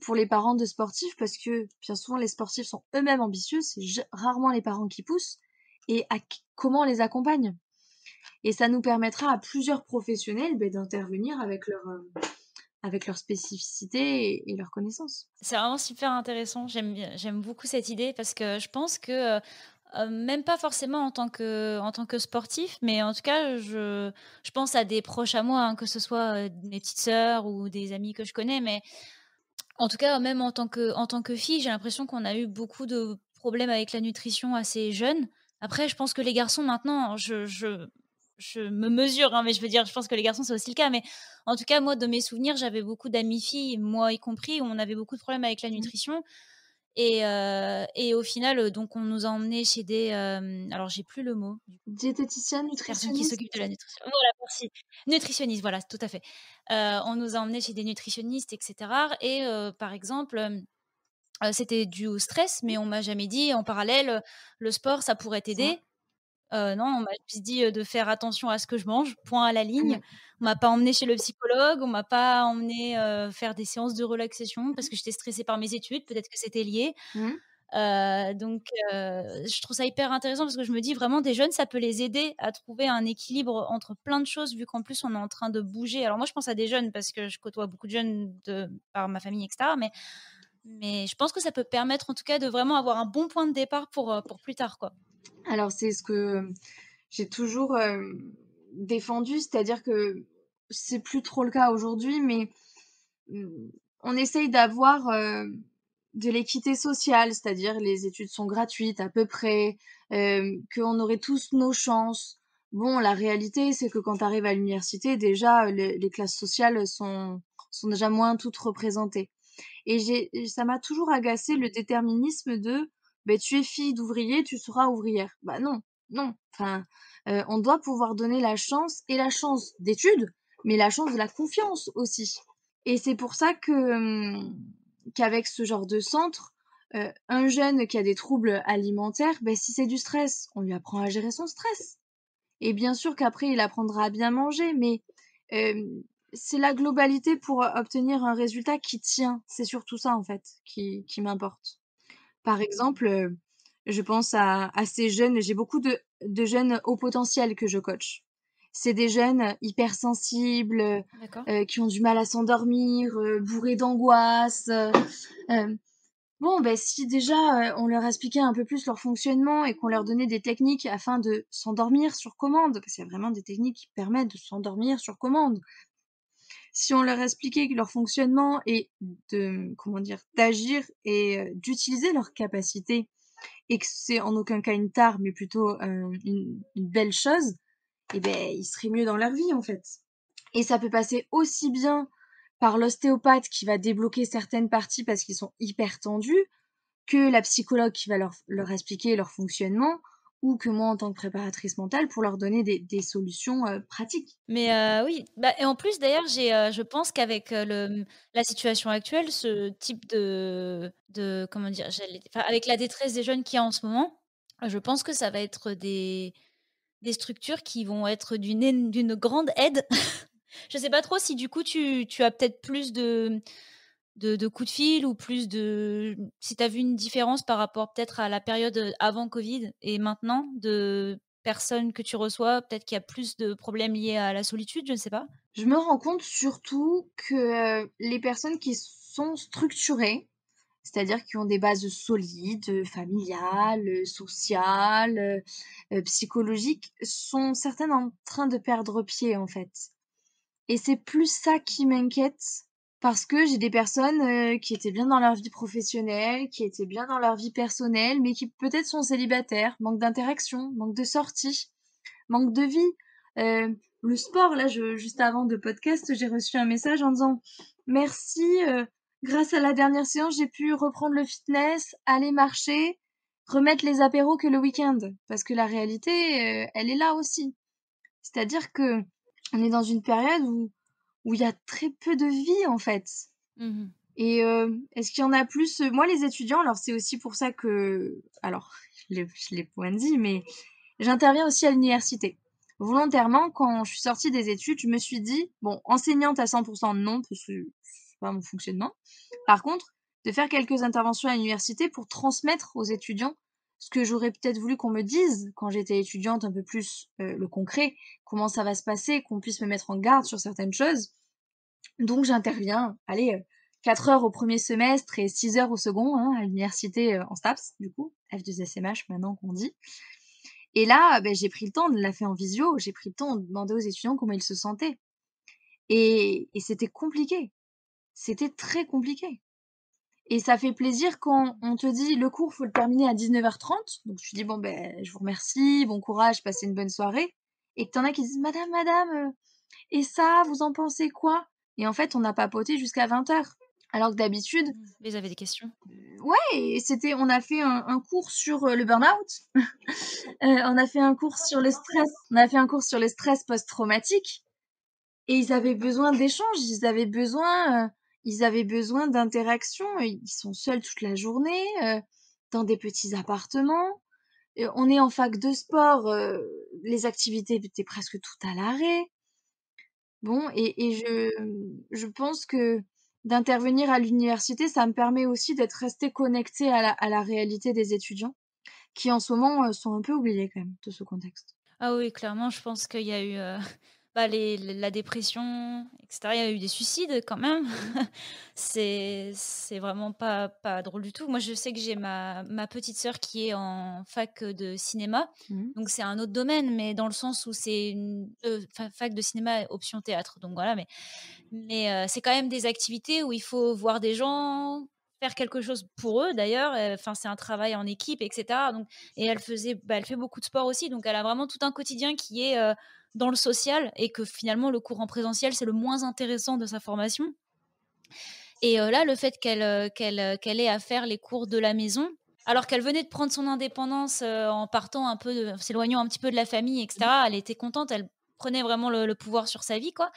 pour les parents de sportifs, parce que bien souvent les sportifs sont eux-mêmes ambitieux, c'est rarement les parents qui poussent, et comment on les accompagne. Et ça nous permettra à plusieurs professionnels d'intervenir avec leur spécificité et leurs connaissances. C'est vraiment super intéressant. J'aime beaucoup cette idée parce que je pense que, même pas forcément en tant que sportif, mais en tout cas, je pense à des proches à moi, hein, que ce soit, mes petites sœurs ou des amis que je connais, mais en tout cas, même en tant que fille, j'ai l'impression qu'on a eu beaucoup de problèmes avec la nutrition assez jeune. Après, je pense que les garçons maintenant, je me mesure, hein, mais je veux dire, je pense que les garçons, c'est aussi le cas. Mais en tout cas, moi, de mes souvenirs, j'avais beaucoup d'amis filles, moi y compris, où on avait beaucoup de problèmes avec la Mmh. nutrition. Et au final, donc on nous a emmenés chez des, alors j'ai plus le mot, du coup, Diététicienne, personnes qui s'occupent de nutritionniste? la nutrition. Voilà, merci. Nutritionniste, voilà, tout à fait. On nous a emmenés chez des nutritionnistes et cetera et par exemple, c'était dû au stress, mais on m'a jamais dit en parallèle, le sport, ça pourrait Ça. t'aider. Non, on m'a juste dit, de faire attention à ce que je mange, point à la ligne. Mmh. On m'a pas emmenée chez le psychologue, on m'a pas emmenée, faire des séances de relaxation parce Mmh. que j'étais stressée par mes études, peut-être que c'était lié. Mmh. Donc je trouve ça hyper intéressant parce que je me dis vraiment des jeunes, ça peut les aider à trouver un équilibre entre plein de choses vu qu'en plus on est en train de bouger. Alors moi je pense à des jeunes parce que je côtoie beaucoup de jeunes de par ma famille et cetera, mais je pense que ça peut permettre en tout cas de vraiment avoir un bon point de départ pour plus tard, quoi. Alors c'est ce que j'ai toujours, défendu, c'est-à-dire que c'est plus trop le cas aujourd'hui, mais mmh, on essaye d'avoir, de l'équité sociale, c'est-à-dire les études sont gratuites à peu près, qu'on aurait tous nos chances. Bon, la réalité, c'est que quand tu arrives à l'université, déjà, les classes sociales sont déjà moins toutes représentées. Et ça m'a toujours agacé le déterminisme de ben tu es fille d'ouvrier, tu seras ouvrière. Bah non, non. Enfin, on doit pouvoir donner la chance d'études, mais la chance de la confiance aussi. Et c'est pour ça que qu'avec ce genre de centre, un jeune qui a des troubles alimentaires, ben si c'est du stress, on lui apprend à gérer son stress. Et bien sûr qu'après il apprendra à bien manger, mais c'est la globalité pour, obtenir un résultat qui tient. C'est surtout ça, en fait, qui m'importe. Par exemple, je pense à ces jeunes j'ai beaucoup de jeunes haut potentiel que je coach. C'est des jeunes hypersensibles, D'accord. qui ont du mal à s'endormir, bourrés d'angoisse, bon, ben si déjà, on leur expliquait un peu plus leur fonctionnement et qu'on leur donnait des techniques afin de s'endormir sur commande, parce qu'il y a vraiment des techniques qui permettent de s'endormir sur commande. Si on leur expliquait leur fonctionnement et de comment dire? D'agir et d'utiliser leurs capacités et que c'est en aucun cas une tare, mais plutôt, une belle chose, et ben ils seraient mieux dans leur vie, en fait. Et ça peut passer aussi bien par l'ostéopathe qui va débloquer certaines parties parce qu'ils sont hyper tendus, que la psychologue qui va leur expliquer leur fonctionnement, ou que moi en tant que préparatrice mentale pour leur donner des solutions pratiques. Mais oui, bah et en plus d'ailleurs, je pense qu'avec, la situation actuelle, ce type de comment dire? Enfin, avec la détresse des jeunes qu'il y a en ce moment, je pense que ça va être des structures qui vont être d'une grande aide. Je sais pas trop si du coup tu as peut-être plus de de coups de fil ou plus de si tu as vu une différence par rapport peut-être à la période, avant covid et maintenant de personnes que tu reçois? Peut-être qu'il y a plus de problèmes liés à la solitude, je ne sais pas? Je me rends compte surtout que, les personnes qui sont structurées, c'est-à-dire qui ont des bases solides, familiales, sociales, psychologiques, sont certaines en train de perdre pied, en fait. Et c'est plus ça qui m'inquiète parce que j'ai des personnes, qui étaient bien dans leur vie professionnelle, qui étaient bien dans leur vie personnelle, mais qui peut-être sont célibataires, manque d'interaction, manque de sorties, manque de vie. Le sport, là, juste avant de podcast, j'ai reçu un message en disant merci, grâce à la dernière séance, j'ai pu reprendre le fitness, aller marcher, remettre les apéros que le week-end. Parce que la réalité, elle est là aussi. C'est-à-dire que on est dans une période où il y a très peu de vie en fait. Mmh. Et est-ce qu'il y en a plus moi les étudiants, alors c'est aussi pour ça que alors je l'ai point dit, mais j'interviens aussi à l'université. Volontairement, quand je suis sortie des études, je me suis dit: «Bon, enseignante à 100 non, parce que c'est pas mon fonctionnement. Par contre, de faire quelques interventions à l'université pour transmettre aux étudiants ce que j'aurais peut-être voulu qu'on me dise quand j'étais étudiante, un peu plus, le concret, comment ça va se passer, qu'on puisse me mettre en garde sur certaines choses. Donc j'interviens, allez, 4 heures au premier semestre et 6 heures au second, hein, à l'université, en STAPS du coup, F2SMH maintenant qu'on dit. Et là, j'ai pris le temps de la faire en visio, j'ai pris le temps de demander aux étudiants comment ils se sentaient. Et c'était compliqué, c'était très compliqué. Et ça fait plaisir quand on te dit: «Le cours, faut le terminer à 19h30». Donc tu dis: «Bon, je vous remercie, bon courage, passez une bonne soirée». Et que tu en as qui disent: «Madame, madame, et ça, vous en pensez quoi?» Et en fait, on a papoté jusqu'à 20h. Alors que d'habitude, Mmh. Ils avaient des questions? ouais, et on a fait un cours sur, le burn-out. On a fait un cours sur le stress. On a fait un cours sur le stress post-traumatique et ils avaient besoin d'échanges, ils avaient besoin d'interaction. Ils sont seuls toute la journée, dans des petits appartements. On est en fac de sport, les activités étaient presque toutes à l'arrêt. Bon, et je pense que d'intervenir à l'université, ça me permet aussi d'être restée connectée à la réalité des étudiants qui, en ce moment, sont un peu oubliés quand même de ce contexte. Ah oui, clairement, je pense qu'il y a eu, bah, la dépression et cetera. Il y a eu des suicides quand même. C'est vraiment pas drôle du tout. Moi, je sais que j'ai ma petite sœur qui est en fac, de cinéma, Mmh. donc c'est un autre domaine, mais dans le sens où c'est une, fac de cinéma option théâtre, donc voilà, mais c'est quand même des activités où il faut voir des gens, faire quelque chose pour eux d'ailleurs, enfin, c'est un travail en équipe et cetera, donc et elle fait beaucoup de sport aussi, donc elle a vraiment tout un quotidien qui est, dans le social et que finalement le cours en présentiel, c'est le moins intéressant de sa formation et là, le fait qu'elle ait à faire les cours de la maison, alors qu'elle venait de prendre son indépendance, en partant un peu de s'éloignant un petit peu de la famille et cetera, elle était contente, elle prenait vraiment le pouvoir sur sa vie, quoi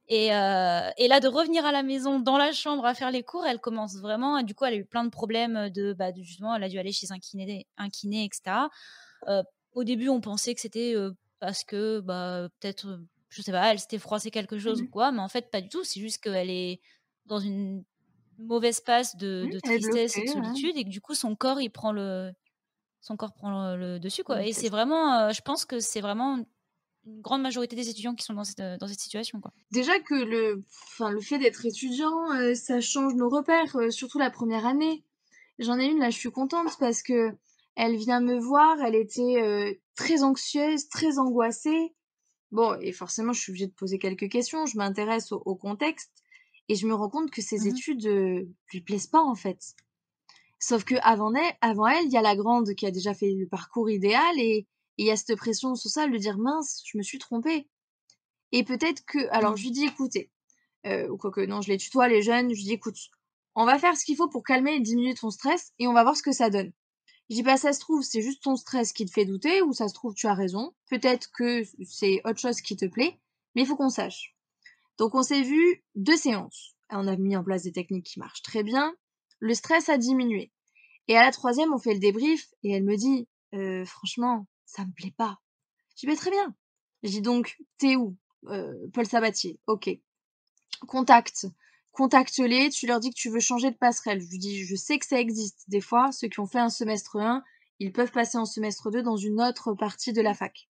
et là, de revenir à la maison, dans la chambre, à faire les cours, elle commence vraiment et du coup, elle a eu plein de problèmes, de justement, elle a dû aller chez un kiné et cetera. Heu, Au début, on pensait que c'était, parce que, bah, peut-être, je sais pas, elle s'était froissé quelque chose ou Mmh. quoi, mais en fait, pas du tout. C'est juste qu'elle est dans une mauvaise passe de Mmh, de elle est tristesse et de bloquée, ouais. solitude et que du coup, son corps prend le dessus, quoi Mmh, et c'est c'est ça. vraiment, je pense que c'est vraiment une grande majorité des étudiants qui sont dans cette situation, quoi. Déjà que le fait d'être étudiant, ça change nos repères, surtout la première année. J'en ai une là, je suis contente parce que elle vient me voir, elle était, très anxieuse, très angoissée. Bon, et forcément, je suis obligée de poser quelques questions, je m'intéresse au contexte et je me rends compte que ces Mmh. études, lui plaisent pas, en fait. Sauf qu'avant elle, il y a la grande qui a déjà fait le parcours idéal et il y a cette pression sociale de dire: «Mince, je me suis trompée». Et peut-être que alors je Mmh. lui dis: «Écoutez», ou quoique non, je les tutoie les jeunes, je lui dis: «Écoute, on va faire ce qu'il faut pour calmer et diminuer ton stress et on va voir ce que ça donne». Je dis: «Bah, ça se trouve, c'est juste ton stress qui te fait douter ou ça se trouve, tu as raison. Peut-être que c'est autre chose qui te plaît, mais il faut qu'on sache». Donc on s'est vu 2 séances. On a mis en place des techniques qui marchent très bien. Le stress a diminué et à la troisième, on fait le débrief et elle me dit: franchement, ça me plaît pas». Je dis: «Beh, très bien». Je dis: «Donc, tu es où?» Paul Sabatier. OK. Contact. contacte-les, tu leur dis que tu veux changer de passerelle. Je lui dis, je sais que ça existe. Des fois, ceux qui ont fait un semestre 1, ils peuvent passer en semestre 2 dans une autre partie de la fac.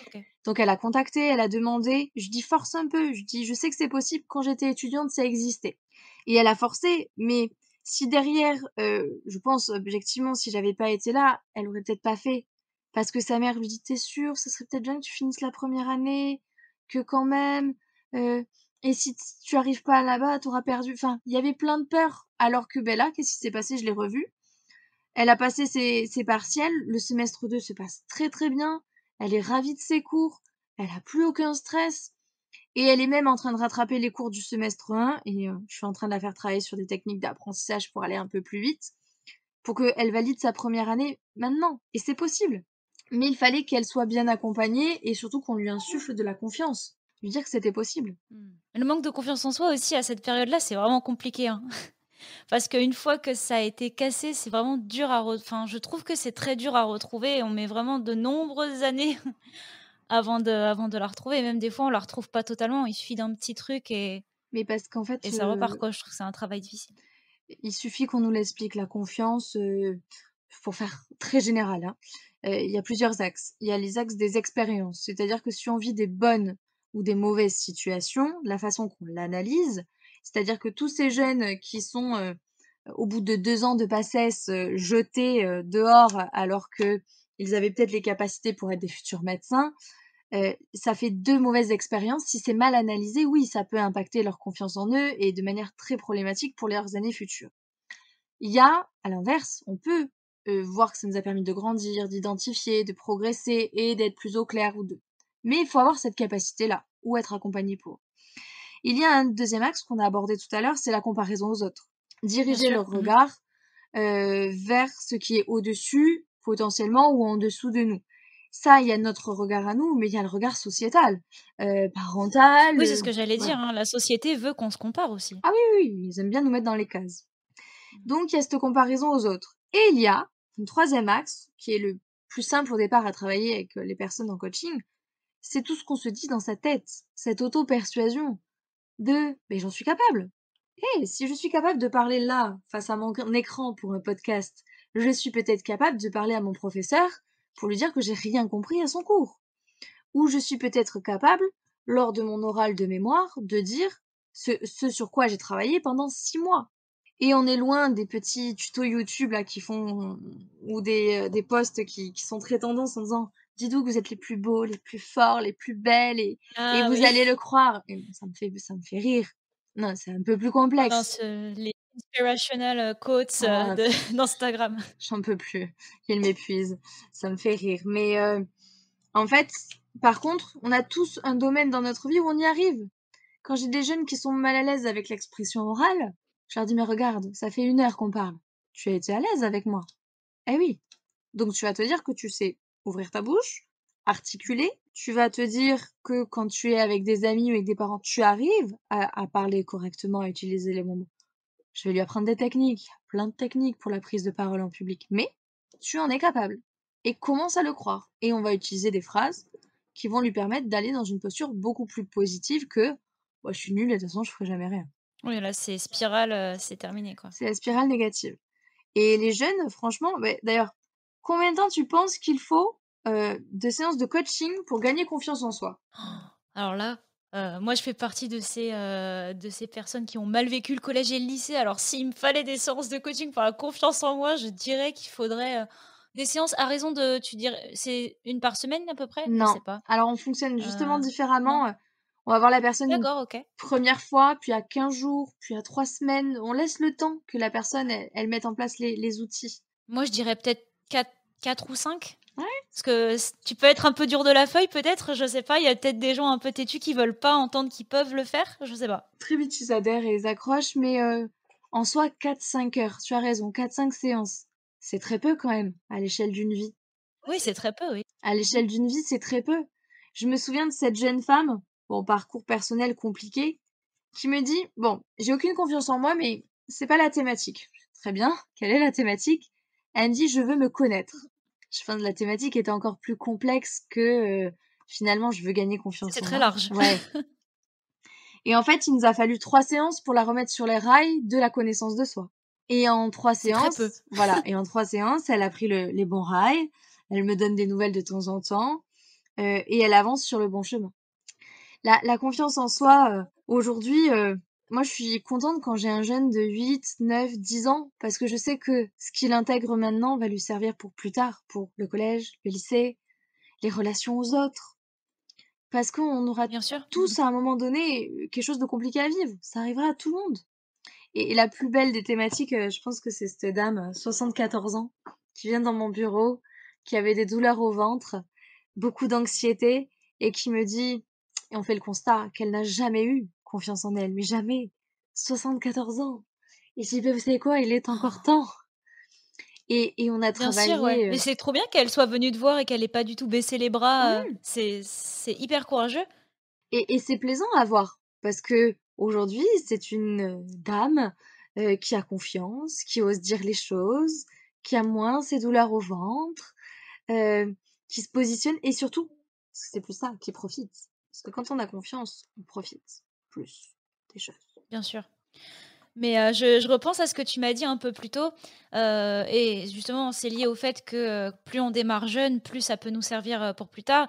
Ok. Donc elle a contacté, elle a demandé, je dis force un peu, je dis je sais que c'est possible, quand j'étais étudiante ça existait. Et elle a forcé, mais si derrière, je pense objectivement si j'avais pas été là, elle aurait peut-être pas fait. Parce que sa mère lui dit t'es sûre, ça serait peut-être bien que tu finisses la première année, que quand même, euh, et si tu arrives pas là-bas, t'auras perdu. Enfin, il y avait plein de peurs. Alors que ben là, qu'est-ce qui s'est passé? Je l'ai revu. Elle a passé ses partiels, le semestre 2 se passe très très bien, elle est ravie de ses cours, elle a plus aucun stress et elle est même en train de rattraper les cours du semestre 1 et je suis en train de la faire travailler sur des techniques d'apprentissage pour aller un peu plus vite, pour qu'elle valide sa première année maintenant. Et c'est possible. Mais il fallait qu'elle soit bien accompagnée et surtout qu'on lui insuffle de la confiance. Lui dire que c'était possible. Le manque de confiance en soi aussi à cette période-là, c'est vraiment compliqué, hein. Parce qu'une fois que ça a été cassé, c'est vraiment dur à enfin, je trouve que c'est très dur à retrouver et on met vraiment de nombreuses années avant de la retrouver. Et même des fois, on la retrouve pas totalement. Il suffit d'un petit truc Mais parce qu'en fait, et ça repart, quoi. Je trouve que c'est un travail difficile. il suffit qu'on nous l'explique. La confiance, pour faire très général, hein, il y a plusieurs axes. Il y a les axes des expériences, c'est-à-dire que si on vit des bonnes ou des mauvaises situations, la façon qu'on l'analyse, c'est-à-dire que tous ces jeunes qui sont, au bout de 2 ans de PACES, jetés, dehors alors qu'ils avaient peut-être les capacités pour être des futurs médecins, ça fait 2 mauvaises expériences. Si c'est mal analysé, oui, ça peut impacter leur confiance en eux et de manière très problématique pour leurs années futures. Il y a, à l'inverse, on peut voir que ça nous a permis de grandir, d'identifier, de progresser et d'être plus au clair ou de. Mais il faut avoir cette capacité-là ou être accompagné pour. Il y a un deuxième axe qu'on a abordé tout à l'heure, c'est la comparaison aux autres. Bien Diriger sûr. leur regard vers ce qui est au-dessus, potentiellement, ou en dessous de nous. Ça, il y a notre regard à nous, mais il y a le regard sociétal, parental, Oui, c'est ce que j'allais voilà. dire, hein. La société veut qu'on se compare aussi. Ah oui, oui, oui, ils aiment bien nous mettre dans les cases. Donc il y a cette comparaison aux autres. Et il y a un troisième axe, qui est le plus simple au départ à travailler avec les personnes en coaching, c'est tout ce qu'on se dit dans sa tête, cette auto-persuasion de mais j'en suis capable. Et si je suis capable de parler là, face à mon écran pour un podcast, je suis peut-être capable de parler à mon professeur pour lui dire que j'ai rien compris à son cours. Ou je suis peut-être capable, lors de mon oral de mémoire, de dire ce sur quoi j'ai travaillé pendant 6 mois. Et on est loin des petits tutos YouTube là qui font ou des posts qui sont très tendance en disant dites-vous que vous êtes les plus beaux, les plus forts, les plus belles et Ah vous oui. allez le croire. Et ça me fait rire. Non, c'est un peu plus Non, complexe. les inspirational, quotes, Ah, de d'Instagram. j'en peux plus. Il m'épuise. Ça me fait rire. Mais en fait, par contre, on a tous un domaine dans notre vie où on y arrive. Quand j'ai des jeunes qui sont mal à l'aise avec l'expression orale, je leur dis mais regarde, ça fait 1 heure qu'on parle. Tu as été à l'aise avec moi. Eh oui. Donc tu vas te dire que tu sais ouvrir ta bouche, articuler. Tu vas te dire que quand tu es avec des amis ou avec des parents, tu arrives à parler correctement, à utiliser les mots. Je vais lui apprendre des techniques, plein de techniques pour la prise de parole en public. Mais tu en es capable. Et commence à le croire. Et on va utiliser des phrases qui vont lui permettre d'aller dans une posture beaucoup plus positive que je suis nulle et de toute façon je ferai jamais rien. Oui, là, c'est spirale, c'est terminé, quoi. C'est la spirale négative. Et les jeunes, franchement, d'ailleurs, combien de temps tu penses qu'il faut de séances de coaching pour gagner confiance en soi? Alors là, moi, je fais partie de ces personnes qui ont mal vécu le collège et le lycée. Alors s'il me fallait des séances de coaching pour la confiance en moi, je dirais qu'il faudrait, des séances à raison de tu dirais c'est une par semaine à peu près? Je sais Non. pas. Alors on fonctionne justement Non? différemment. On va voir la personne une D'accord, OK. première fois, puis à 15 jours, puis à 3 semaines. On laisse le temps que la personne, elle mette en place les outils. Moi, je dirais peut-être quatre ou 5. Ouais. Parce que tu peux être un peu dur de la feuille peut-être, je sais pas, il y a peut-être des gens un peu têtus qui veulent pas entendre qu'ils peuvent le faire, je sais pas. Très vite, ils adhèrent et ils accrochent, mais en soi, 4-5 heures. Tu as raison, 4-5 séances. C'est très peu quand même, à l'échelle d'une vie. Oui, c'est très peu, oui. À l'échelle d'une vie, c'est très peu. Je me souviens de cette jeune femme, bon, parcours personnel compliqué, qui me dit, bon, j'ai aucune confiance en moi, mais c'est pas la thématique. Très bien, quelle est la thématique? Elle me dit, je veux me connaître. Je pense que la thématique était encore plus complexe que finalement, je veux gagner confiance C'est en très moi. large. Ouais. Et en fait, il nous a fallu 3 séances pour la remettre sur les rails de la connaissance de soi. Et en 3 C'est très peu. séances, voilà, et en 3 séances, elle a pris les bons rails, elle me donne des nouvelles de temps en temps, et elle avance sur le bon chemin. La confiance en soi, aujourd'hui, moi je suis contente quand j'ai un jeune de 8, 9, 10 ans parce que je sais que ce qu'il intègre maintenant va lui servir pour plus tard, pour le collège, le lycée, les relations aux autres. Parce qu'on aura Bien sûr. tous à un moment donné, quelque chose de compliqué à vivre. Ça arrivera à tout le monde. Et la plus belle des thématiques, je pense que c'est cette dame, 74 ans, qui vient dans mon bureau, qui avait des douleurs au ventre, beaucoup d'anxiété, et qui me dit, et on fait le constat, qu'elle n'a jamais eu confiance en elle, mais jamais. 74 ans. Et je dis, bah, vous savez quoi, il est encore Oh, temps. Et on a bien sûr, ouais. travaillé. Mais c'est trop bien qu'elle soit venue te voir et qu'elle ait pas du tout baissé les bras. Oui. C'est hyper courageux. Et c'est plaisant à voir parce que aujourd'hui, c'est une dame qui a confiance, qui ose dire les choses, qui a moins ses douleurs au ventre, qui se positionne et surtout, parce que c'est plus ça, qui profite. Parce que quand on a confiance, on profite plus des choses. Bien sûr. Mais je repense à ce que tu m'as dit un peu plus tôt, et justement, c'est lié au fait que, plus on démarre jeune, plus ça peut nous servir, pour plus tard.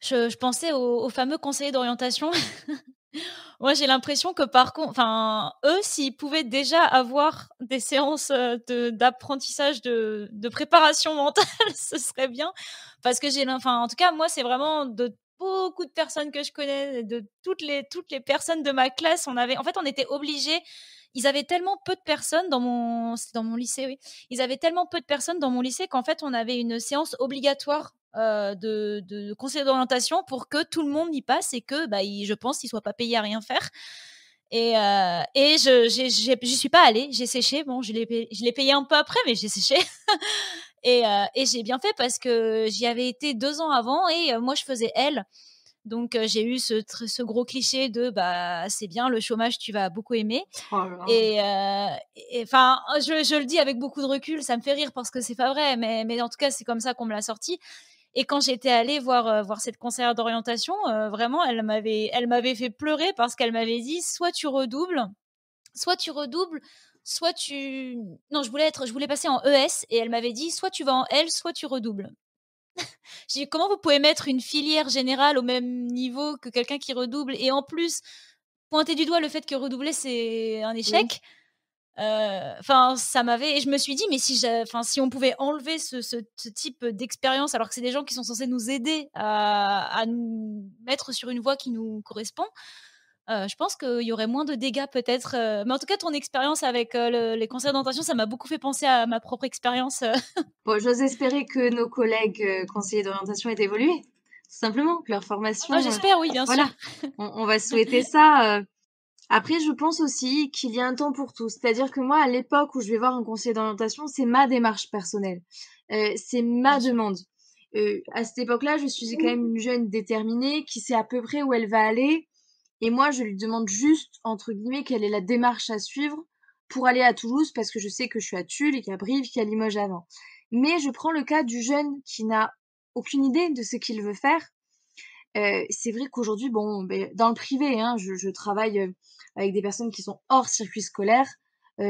Je pensais aux fameux conseillers d'orientation. Moi, j'ai l'impression que par contre enfin, eux, s'ils pouvaient déjà avoir des séances, d'apprentissage de préparation mentale, ce serait bien. Parce que enfin, en tout cas, moi, c'est vraiment de beaucoup de personnes que je connais, de toutes les personnes de ma classe, en fait, on était obligés. Ils avaient tellement peu de personnes c'était dans mon lycée, oui. Ils avaient tellement peu de personnes dans mon lycée qu'en fait, on avait une séance obligatoire, de conseiller d'orientation pour que tout le monde y passe et que, bah, je pense, ils soient pas payés à rien faire. Et j'y suis pas allée, j'ai séché. Bon, je l'ai payé un peu après, mais j'ai séché. Et j'ai bien fait parce que j'y avais été 2 ans avant et moi, je faisais L. Donc j'ai eu ce gros cliché de: «Bah, c'est bien le chômage, tu vas beaucoup aimer». Oh là là. Et enfin, je le dis avec beaucoup de recul, ça me fait rire parce que c'est pas vrai, mais en tout cas, c'est comme ça qu'on me l'a sorti. Et quand j'étais allée voir cette conseillère d'orientation, vraiment, elle m'avait fait pleurer parce qu'elle m'avait dit: soit tu redoubles, soit tu» non, je voulais passer en ES et elle m'avait dit: «Soit tu vas en L, soit tu redoubles». J'ai dit: «Comment vous pouvez mettre une filière générale au même niveau que quelqu'un qui redouble et en plus pointer du doigt le fait que redoubler c'est un Oui. échec?» Enfin, ça m'avait et je me suis dit: «Mais si on pouvait enlever ce type d'expérience, alors que c'est des gens qui sont censés nous aider à nous mettre sur une voie qui nous correspond, je pense qu'il y aurait moins de dégâts peut-être», mais en tout cas, ton expérience avec, les conseils d'orientation, ça m'a beaucoup fait penser à ma propre expérience. Bon, j'ose espérer que nos collègues conseillers d'orientation aient évolué. Tout simplement, que leur Ah, formation, j'espère, oui, bien sûr. voilà. On va souhaiter ça. Après, je pense aussi qu'il y a un temps pour tout. C'est-à-dire que moi, à l'époque où je vais voir un conseiller d'orientation, c'est ma démarche personnelle. C'est ma Bien sûr. demande. À cette époque-là, je suis quand même une jeune déterminée qui sait à peu près où elle va aller. Et moi, je lui demande juste, entre guillemets, quelle est la démarche à suivre pour aller à Toulouse, parce que je sais que je suis à Tulle et qu'il y a Brive, qu'il y a Limoges avant. Mais je prends le cas du jeune qui n'a aucune idée de ce qu'il veut faire. C'est vrai qu'aujourd'hui, bon, dans le privé, hein, je travaille avec des personnes qui sont hors circuit scolaire,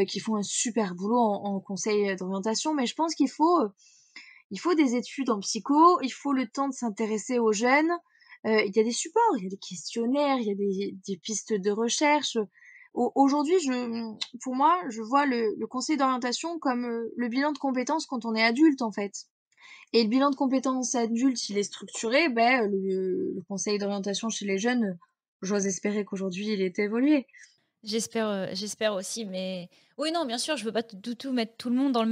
qui font un super boulot en conseil d'orientation, mais je pense il faut des études en psycho, il faut le temps de s'intéresser aux jeunes. Il y a des supports, il y a des questionnaires, il y a des pistes de recherche. Aujourd'hui, pour moi, je vois le conseil d'orientation comme le bilan de compétences quand on est adulte, en fait. Et le bilan de compétences adulte, il est structuré, le conseil d'orientation chez les jeunes, j'ose espérer qu'aujourd'hui, il est évolué. J'espère aussi, mais oui, non, bien sûr, je veux pas du tout mettre tout le monde dans le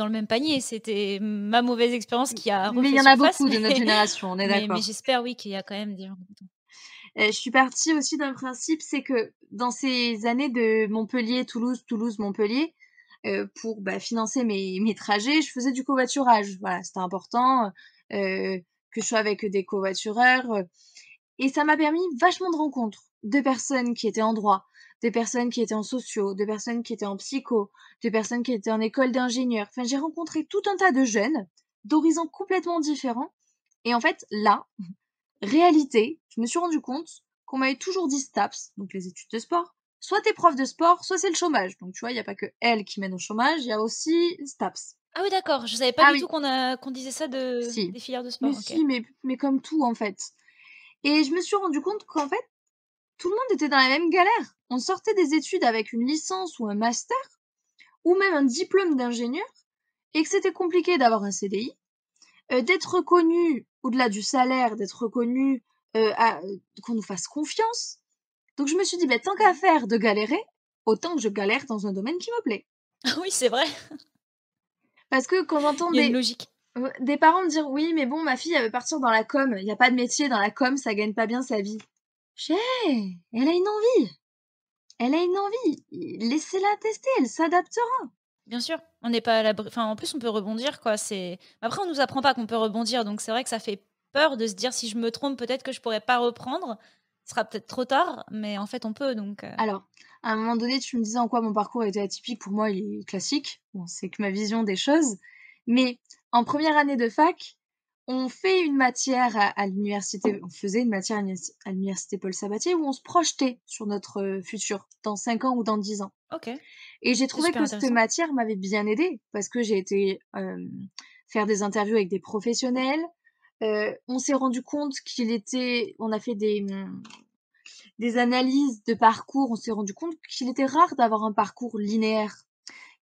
même panier. C'était ma mauvaise expérience qui a Mais il y refait en a surface, beaucoup de notre génération, on est mais d'accord. j'espère, oui, qu'il y a quand même des gens comme toi. Je suis partie aussi d'un principe, c'est que dans ces années de Montpellier, Toulouse, Toulouse-Montpellier, pour financer mes trajets, je faisais du covoiturage. Voilà, c'était important que je sois avec des covoitureurs. Et ça m'a permis vachement de rencontres, de personnes qui étaient en droit, de personnes qui étaient en sociaux, de personnes qui étaient en psycho, de personnes qui étaient en école d'ingénieur. Enfin, j'ai rencontré tout un tas de jeunes d'horizons complètement différents. Et en fait, là, réalité, je me suis rendu compte qu'on m'avait toujours dit STAPS, donc les études de sport. Soit t'es prof de sport, soit c'est le chômage. Donc tu vois, il n'y a pas que elle qui mène au chômage, il y a aussi STAPS. Ah oui, d'accord, je savais pas Ah du oui, tout qu'on disait ça si. des filières de Mais sport, OK. si, mais comme tout en fait. Et je me suis rendu compte qu'en fait, tout le monde était dans la même galère. On sortait des études avec une licence ou un master, ou même un diplôme d'ingénieur, et que c'était compliqué d'avoir un CDI, d'être reconnu au-delà du salaire, d'être reconnu, qu'on nous fasse confiance. Donc je me suis dit, bah, tant qu'à faire de galérer, autant que je galère dans un domaine qui me plaît. Ah oui, c'est vrai, Parce que quand j'entends il y a une logique. des parents me dire, oui, mais bon, ma fille, elle veut partir dans la com, il n'y a pas de métier dans la com, ça gagne pas bien sa vie. J'ai, elle a une envie. Elle a une envie. Laissez-la tester, elle s'adaptera. Bien sûr, on n'est pas à l'abri enfin, en plus, on peut rebondir, quoi, après, on nous apprend pas qu'on peut rebondir, donc c'est vrai que ça fait peur de se dire: «Si je me trompe, peut-être que je pourrais pas reprendre». Ce sera peut-être trop tard, mais en fait, on peut donc Alors, à un moment donné, tu me disais en quoi mon parcours était atypique. Pour moi, il est classique. Bon, c'est que ma vision des choses. Mais en première année de fac, on fait une matière à l'université, on faisait une matière à l'université Paul Sabatier où on se projetait sur notre futur, dans 5 ans ou dans 10 ans. OK, Et j'ai c'est trouvé super que cette intéressant. matière m'avait bien aidée parce que j'ai été faire des interviews avec des professionnels. On s'est rendu compte on a fait des analyses de parcours, on s'est rendu compte qu'il était rare d'avoir un parcours linéaire,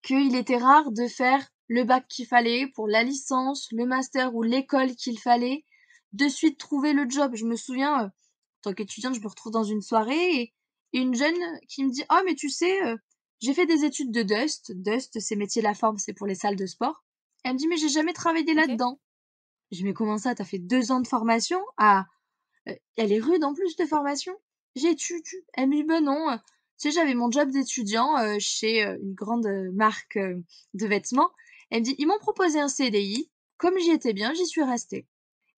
qu'il était rare de faire le bac qu'il fallait pour la licence, le master ou l'école qu'il fallait, de suite trouver le job. Je me souviens, en tant qu'étudiante, je me retrouve dans une soirée et une jeune qui me dit: «Oh mais tu sais, j'ai fait des études de Dust». Dust, c'est métier la forme, c'est pour les salles de sport. Elle me dit: «Mais j'ai jamais travaillé OK. là-dedans». Je dis: «Mais comment ça, tu as fait 2 ans de formation?» «Ah, elle est rude en plus de formation. J'ai tu Elle me dit: «Ben non, tu sais, j'avais mon job d'étudiant, chez, une grande, marque, de vêtements». Elle me dit: «Ils m'ont proposé un CDI, comme j'y étais bien, j'y suis restée»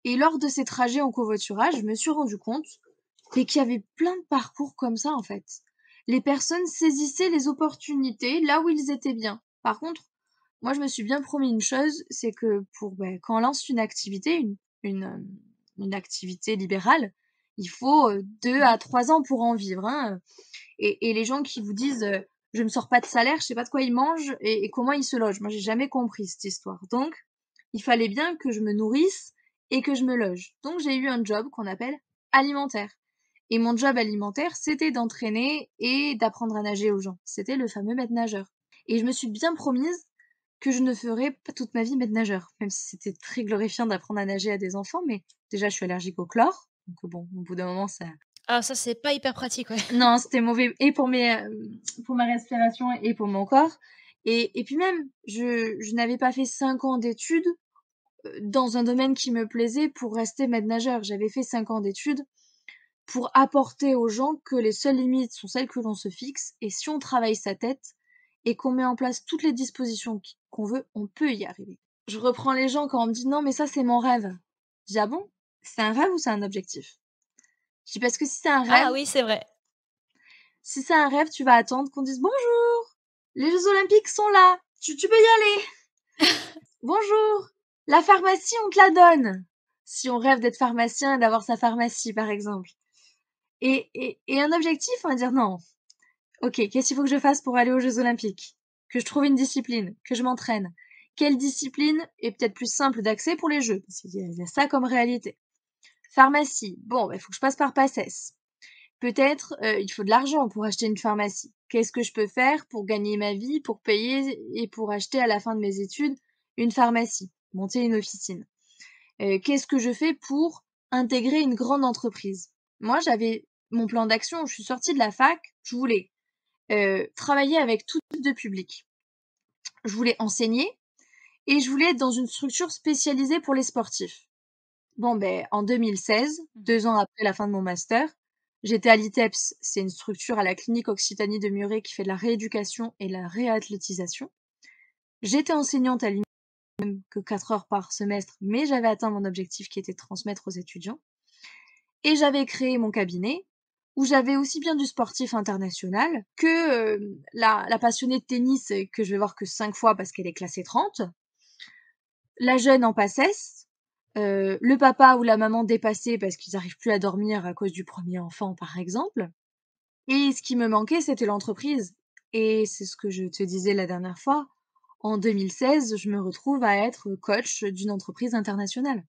et lors de ces trajets en covoiturage, je me suis rendu compte, mais qu'il y avait plein de parcours comme ça, en fait. Les personnes saisissaient les opportunités là où ils étaient bien. Par contre, moi, je me suis bien promis une chose, c'est que quand on lance une activité, une activité libérale, il faut 2 Mmh. à 3 ans pour en vivre, hein. Et les gens qui vous disent je me sors pas de salaire, je sais pas de quoi ils mangent et comment ils se logent. Moi, j'ai jamais compris cette histoire. Donc, il fallait bien que je me nourrisse et que je me loge. Donc, j'ai eu un job qu'on appelle alimentaire. Et mon job alimentaire, c'était d'entraîner et d'apprendre à nager aux gens. C'était le fameux maître nageur. Et je me suis bien promise que je ne ferais pas toute ma vie maître nageur, même si c'était très glorifiant d'apprendre à nager à des enfants, mais déjà je suis allergique au chlore, donc bon, au bout d'un moment ça. Ah ça, c'est pas hyper pratique, ouais. Non, c'était mauvais et pour ma respiration et pour mon corps. Et puis même, je n'avais pas fait 5 ans d'études dans un domaine qui me plaisait pour rester maître nageur. J'avais fait 5 ans d'études pour apporter aux gens que les seules limites sont celles que l'on se fixe et si on travaille sa tête et qu'on met en place toutes les dispositions qu'on veut, on peut y arriver. Je reprends les gens quand on me dit non mais ça c'est mon rêve. Je dis ah bon? C'est un rêve ou c'est un objectif? Je dis parce que Ah oui, c'est vrai. si c'est un rêve, tu vas attendre qu'on dise bonjour, les Jeux Olympiques sont là, tu peux y aller. Bonjour, la pharmacie on te la donne. Si on rêve d'être pharmacien et d'avoir sa pharmacie par exemple. Et un objectif, on va dire non. Ok, qu'est-ce qu'il faut que je fasse pour aller aux Jeux Olympiques? Que je trouve une discipline, que je m'entraîne. Quelle discipline est peut-être plus simple d'accès pour les Jeux? Parce qu'il y a ça comme réalité. Pharmacie, bon, il faut que je passe par PACES. Peut-être il faut de l'argent pour acheter une pharmacie. Qu'est-ce que je peux faire pour gagner ma vie, pour payer et pour acheter à la fin de mes études une pharmacie, monter une officine? Qu'est-ce que je fais pour intégrer une grande entreprise? Moi, j'avais mon plan d'action, je suis sortie de la fac, je voulais travailler avec tout type de public. Je voulais enseigner et je voulais être dans une structure spécialisée pour les sportifs. Bon, en 2016, Mmh. 2 ans après la fin de mon master, j'étais à l'ITEPS, c'est une structure à la clinique Occitanie de Muret qui fait de la rééducation et la réathlétisation. J'étais enseignante à l'INEM que 4 heures par semestre, mais j'avais atteint mon objectif qui était de transmettre aux étudiants. Et j'avais créé mon cabinet où j'avais aussi bien du sportif international que la passionnée de tennis que je vais voir que 5 fois parce qu'elle est classée 30, la jeune en PACES, le papa ou la maman dépassés parce qu'ils n'arrivent plus à dormir à cause du premier enfant, par exemple. Et ce qui me manquait, c'était l'entreprise. Et c'est ce que je te disais la dernière fois. En 2016, je me retrouve à être coach d'une entreprise internationale.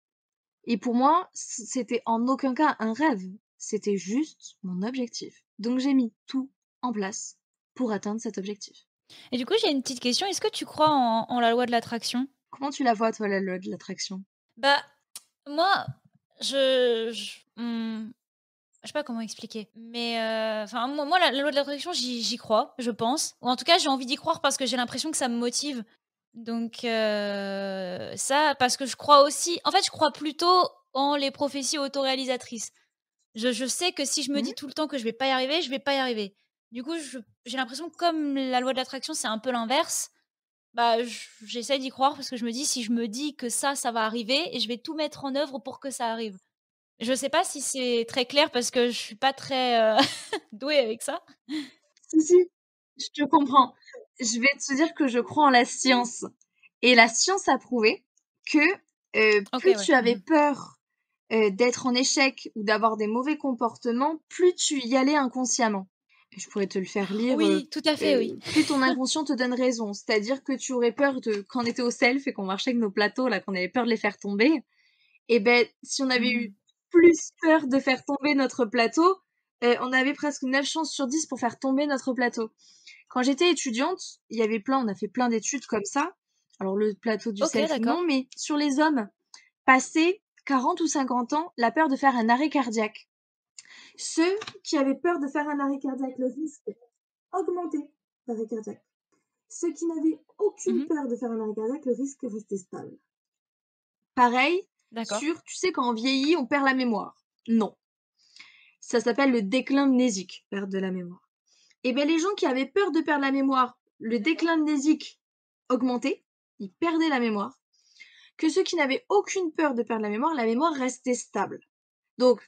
Et pour moi, c'était en aucun cas un rêve. C'était juste mon objectif. Donc j'ai mis tout en place pour atteindre cet objectif. Et du coup, j'ai une petite question. Est-ce que tu crois en la loi de l'attraction? Comment tu la vois, toi, la loi de l'attraction? Bah, moi, je sais pas comment expliquer, mais enfin, moi, la loi de l'attraction, j'y crois, je pense. Ou en tout cas, j'ai envie d'y croire parce que j'ai l'impression que ça me motive. Donc ça, parce que je crois aussi en fait, je crois plutôt en les prophéties autoréalisatrices. Je sais que si je me dis Mhm. tout le temps que je vais pas y arriver, je vais pas y arriver. Du coup, j'ai l'impression que comme la loi de l'attraction, c'est un peu l'inverse, bah, j'essaie d'y croire parce que je me dis: «Si je me dis que ça va arriver et je vais tout mettre en œuvre pour que ça arrive». Je sais pas si c'est très clair parce que je suis pas très, douée avec ça. Si, si, je te comprends. Je vais te dire que je crois en la science. Et la science a prouvé que plus OK, ouais. tu avais Mmh. peur d'être en échec ou d'avoir des mauvais comportements, plus tu y allais inconsciemment. Je pourrais te le faire lire, Oui, tout à fait, oui. plus ton inconscient te donne raison. C'est-à-dire que tu aurais peur de, quand on était au self et qu'on marchait avec nos plateaux, là, qu'on avait peur de les faire tomber, et ben, si on avait Mmh. eu plus peur de faire tomber notre plateau, on avait presque 9 chances sur 10 pour faire tomber notre plateau. Quand j'étais étudiante, il y avait on a fait plein d'études comme ça. Alors le plateau du OK, self, non, d'accord. mais sur les hommes, passé 40 ou 50 ans, la peur de faire un arrêt cardiaque. Ceux qui avaient peur de faire un arrêt cardiaque, le risque augmentait d'arrêt cardiaque. Ceux qui n'avaient aucune Mmh. peur de faire un arrêt cardiaque, le risque restait stable. Pareil, D'accord. sur, tu sais, quand on vieillit, on perd la mémoire. Non. Ça s'appelle le déclin mnésique, perte de la mémoire. Et bien, les gens qui avaient peur de perdre la mémoire, le déclin mnésique augmentait, ils perdaient la mémoire. Que ceux qui n'avaient aucune peur de perdre la mémoire restait stable. Donc,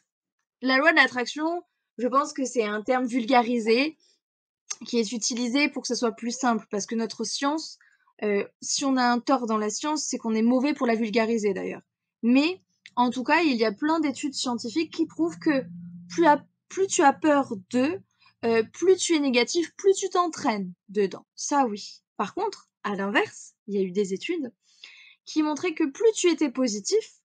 la loi de l'attraction, je pense que c'est un terme vulgarisé qui est utilisé pour que ce soit plus simple, parce que notre science, si on a un tort dans la science, c'est qu'on est mauvais pour la vulgariser d'ailleurs. Mais en tout cas, il y a plein d'études scientifiques qui prouvent que plus tu as peur d'eux, plus tu es négatif, plus tu t'entraînes dedans. Ça oui. Par contre, à l'inverse, il y a eu des études qui montraient que plus tu étais positif,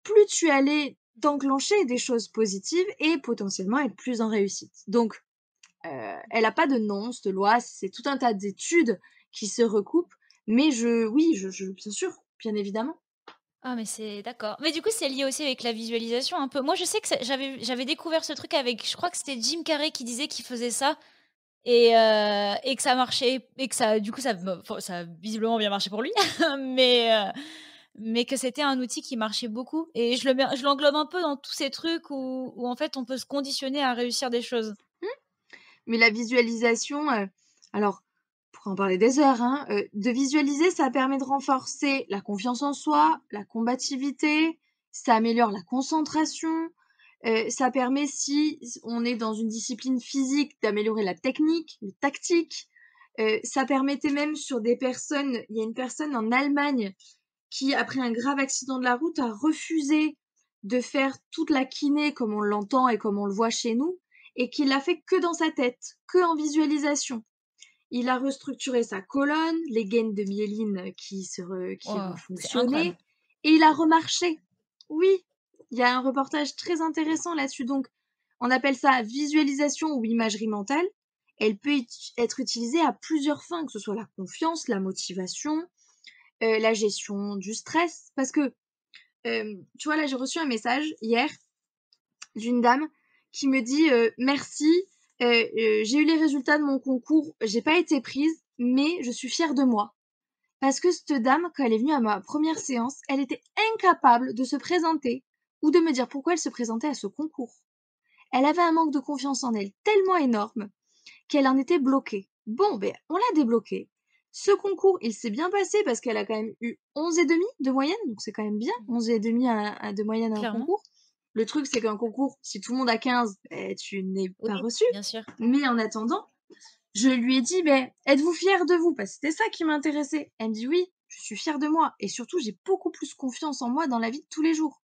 plus tu allais d'enclencher des choses positives et potentiellement être plus en réussite. Donc, elle n'a pas de nom, cette loi, c'est tout un tas d'études qui se recoupent, mais oui, bien sûr, bien évidemment. Ah mais c'est d'accord. Mais du coup, c'est lié aussi avec la visualisation un peu. Moi, je sais que j'avais découvert ce truc avec je crois que c'était Jim Carrey qui disait qu'il faisait ça et que ça marchait et que ça du coup ça a visiblement bien marché pour lui. Mais mais que c'était un outil qui marchait beaucoup et je l'englobe un peu dans tous ces trucs où en fait on peut se conditionner à réussir des choses. Mmh. Mais la visualisation, alors, pour en parler des heures, hein, de visualiser, ça permet de renforcer la confiance en soi, la combativité, ça améliore la concentration, ça permet, si on est dans une discipline physique, d'améliorer la technique, le tactique. Ça permettait même sur des personnes, il y a une personne en Allemagne qui, après un grave accident de la route, a refusé de faire toute la kiné comme on l'entend et comme on le voit chez nous, et qui l'a fait que dans sa tête, que en visualisation. Il a restructuré sa colonne, les gaines de myéline qui Waouh, c'est incroyable. refonctionnaient, et il a remarché. Oui, il y a un reportage très intéressant là-dessus. Donc, on appelle ça visualisation ou imagerie mentale. Elle peut être utilisée à plusieurs fins, que ce soit la confiance, la motivation, la gestion du stress. Parce que, tu vois, là, j'ai reçu un message hier d'une dame qui me dit merci, j'ai eu les résultats de mon concours, j'ai pas été prise, mais je suis fière de moi. Parce que cette dame, quand elle est venue à ma première séance, elle était incapable de se présenter ou de me dire pourquoi elle se présentait à ce concours. Elle avait un manque de confiance en elle tellement énorme qu'elle en était bloquée. Bon, ben, on l'a débloquée. Ce concours, il s'est bien passé parce qu'elle a quand même eu 11,5 de moyenne, donc c'est quand même bien, Mmh. 11,5 de moyenne à un Clairement. concours. Le truc, c'est qu'un concours, si tout le monde a 15, ben, tu n'es Oui, pas reçu. bien sûr. Mais en attendant, je lui ai dit, ben, êtes-vous fière de vous? Parce que c'était ça qui m'intéressait. Elle me dit oui, je suis fière de moi. Et surtout, j'ai beaucoup plus confiance en moi dans la vie de tous les jours.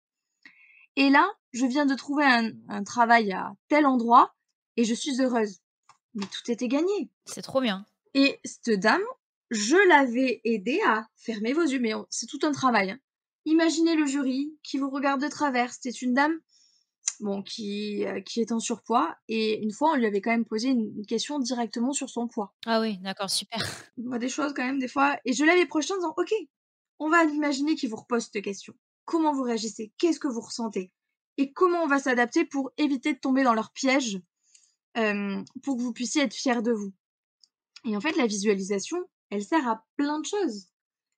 Et là, je viens de trouver un travail à tel endroit et je suis heureuse. Mais tout était gagné. C'est trop bien. Et cette dame, je l'avais aidée à fermer vos yeux, mais c'est tout un travail. Hein. Imaginez le jury qui vous regarde de travers. C'était une dame qui est en surpoids. Et une fois, on lui avait quand même posé une question directement sur son poids. Ah oui, d'accord, super. Des choses quand même, des fois. Et je l'avais projetée en disant, OK, on va imaginer qu'il vous repose cette question. Comment vous réagissez? Qu'est-ce que vous ressentez? Et comment on va s'adapter pour éviter de tomber dans leur piège, pour que vous puissiez être fiers de vous? Et en fait, la visualisation, elle sert à plein de choses.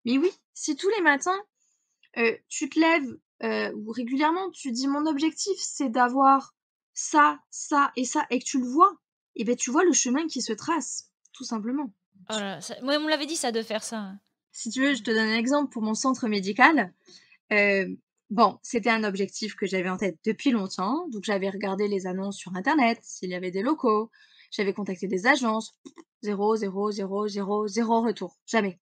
Mais oui, si tous les matins, tu te lèves, ou régulièrement, tu dis: «Mon objectif, c'est d'avoir ça, ça et ça» et que tu le vois, et ben tu vois le chemin qui se trace, tout simplement. Oh là là, moi, on me l'avait dit ça, de faire ça. Si tu veux, je te donne un exemple pour mon centre médical. C'était un objectif que j'avais en tête depuis longtemps, donc j'avais regardé les annonces sur internet, s'il y avait des locaux. J'avais contacté des agences, 0, 0, 0, 0, 0 retour, jamais.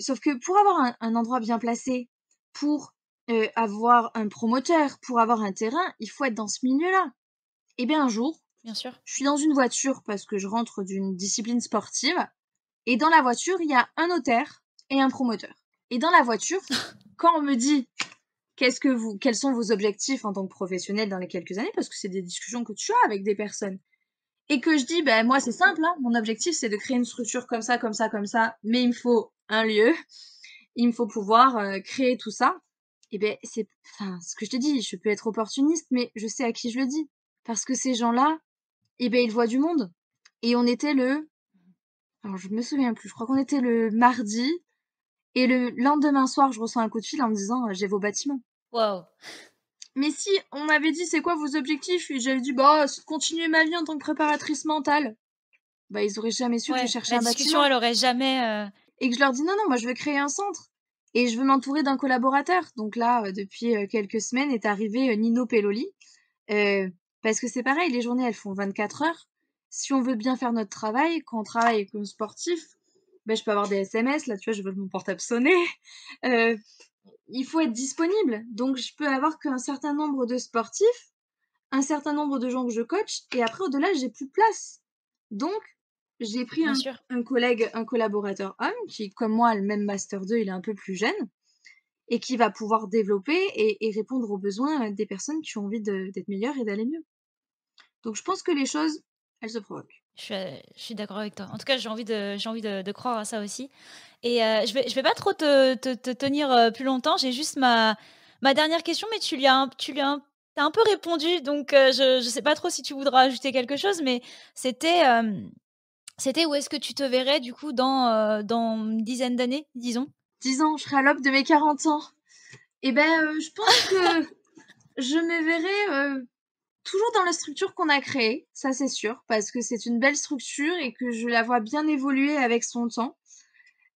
Sauf que pour avoir un endroit bien placé, pour, avoir un promoteur, pour avoir un terrain, il faut être dans ce milieu-là. Et bien un jour, Bien sûr. je suis dans une voiture parce que je rentre d'une discipline sportive et dans la voiture, il y a un notaire et un promoteur. Et dans la voiture, quand on me dit: quels sont vos objectifs en tant que professionnel dans les quelques années, parce que c'est des discussions que tu as avec des personnes, et que je dis, ben moi c'est simple, hein, mon objectif c'est de créer une structure comme ça, comme ça, comme ça, mais il me faut un lieu, il me faut pouvoir créer tout ça. Et ben ce que je te dis, je peux être opportuniste, mais je sais à qui je le dis, parce que ces gens-là, ils voient du monde. Et on était alors je me souviens plus, je crois qu'on était le mardi, et le lendemain soir, je reçois un coup de fil en me disant, j'ai vos bâtiments. Waouh. Mais si on m'avait dit c'est quoi vos objectifs, et j'avais dit c'est de continuer ma vie en tant que préparatrice mentale, ils auraient jamais su que je Ouais, cherchais la un discussion, bâtiment. elle aurait jamais, Et que je leur dis non, moi je veux créer un centre. Et je veux m'entourer d'un collaborateur. Donc là, depuis quelques semaines, est arrivé Nino Pelloli. Parce que c'est pareil, les journées, elles font 24 heures. Si on veut bien faire notre travail, quand on travaille comme sportif, je peux avoir des SMS. Là, tu vois, je veux mon portable sonner. Euh, il faut être disponible. Donc, je peux avoir qu'un certain nombre de sportifs, un certain nombre de gens que je coach, et après, au-delà, j'ai plus de place. Donc, j'ai pris bien sûr. un collègue, un collaborateur homme, qui, comme moi, a le même Master 2, il est un peu plus jeune, et qui va pouvoir développer et répondre aux besoins des personnes qui ont envie d'être meilleures et d'aller mieux. Donc, je pense que les choses, elles se provoquent. Je suis d'accord avec toi. En tout cas, j'ai envie de croire à ça aussi. Et je vais pas trop te tenir, plus longtemps. J'ai juste ma dernière question, mais tu un peu répondu, donc je sais pas trop si tu voudras ajouter quelque chose, mais c'était, c'était où est-ce que tu te verrais du coup dans une dizaine d'années, disons? 10 ans, je serai à l'aube de mes 40 ans. Je pense que je me verrai toujours dans la structure qu'on a créée, ça c'est sûr, parce que c'est une belle structure et que je la vois bien évoluer avec son temps.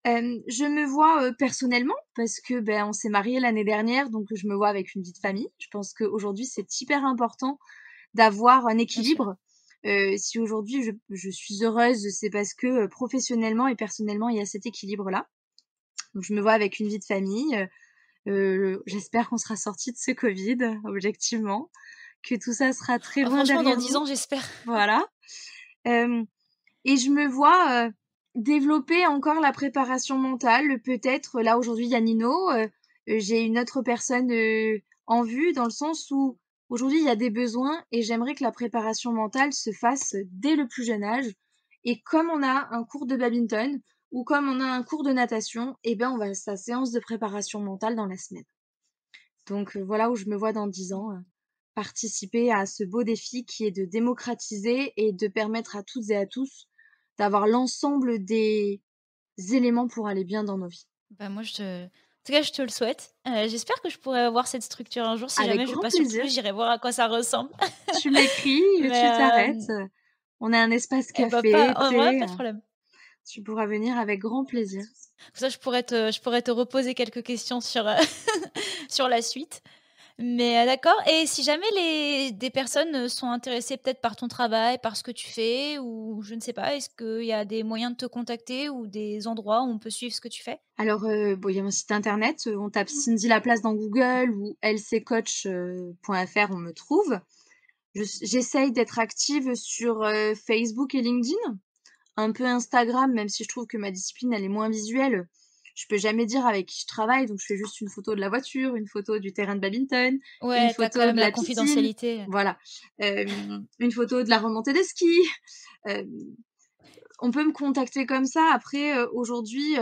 Je me vois personnellement, parce que on s'est mariés l'année dernière, donc je me vois avec une vie de famille. Je pense qu'aujourd'hui c'est hyper important d'avoir un Bien sûr. équilibre. Si aujourd'hui je suis heureuse, c'est parce que professionnellement et personnellement il y a cet équilibre-là. Donc je me vois avec une vie de famille. J'espère qu'on sera sorti de ce Covid, objectivement, que tout ça sera très Ah loin franchement, dans derrière 10 nous. ans, j'espère. Voilà. Hem Et je me vois développer encore la préparation mentale. Peut-être, là aujourd'hui il y a Nino, j'ai une autre personne en vue, dans le sens où aujourd'hui il y a des besoins et j'aimerais que la préparation mentale se fasse dès le plus jeune âge. Et comme on a un cours de badminton ou comme on a un cours de natation, on va à sa séance de préparation mentale dans la semaine. Donc voilà où je me vois dans 10 ans, participer à ce beau défi qui est de démocratiser et de permettre à toutes et à tous d'avoir l'ensemble des éléments pour aller bien dans nos vies. Bah, moi, en tout cas, je te le souhaite. J'espère que je pourrai voir cette structure un jour. Si Avec jamais je grand passe sur plaisir. Toulouse, j'irai voir à quoi ça ressemble. Tu m'écris, Mais, tu t'arrêtes, on a un espace pas café, en vrai, thé, pas de problème. tu pourras venir avec grand plaisir. Comme ça, je pourrais te reposer quelques questions sur, sur la suite. Mais d'accord. Et si jamais des personnes sont intéressées peut-être par ton travail, par ce que tu fais, ou je ne sais pas, est-ce qu'il y a des moyens de te contacter ou des endroits où on peut suivre ce que tu fais? Alors, bon, il y a mon site internet, on tape Cindy Laplace dans Google ou lccoach.fr, on me trouve. J'essaye d'être active sur, Facebook et LinkedIn, un peu Instagram, même si je trouve que ma discipline, elle est moins visuelle. Je peux jamais dire avec qui je travaille, donc je fais juste une photo de la voiture, une photo du terrain de badminton, une Ouais, tu as quand photo même de la la piscine, confidentialité. voilà, une photo de la remontée de ski. Hem, on peut me contacter comme ça. Après, aujourd'hui,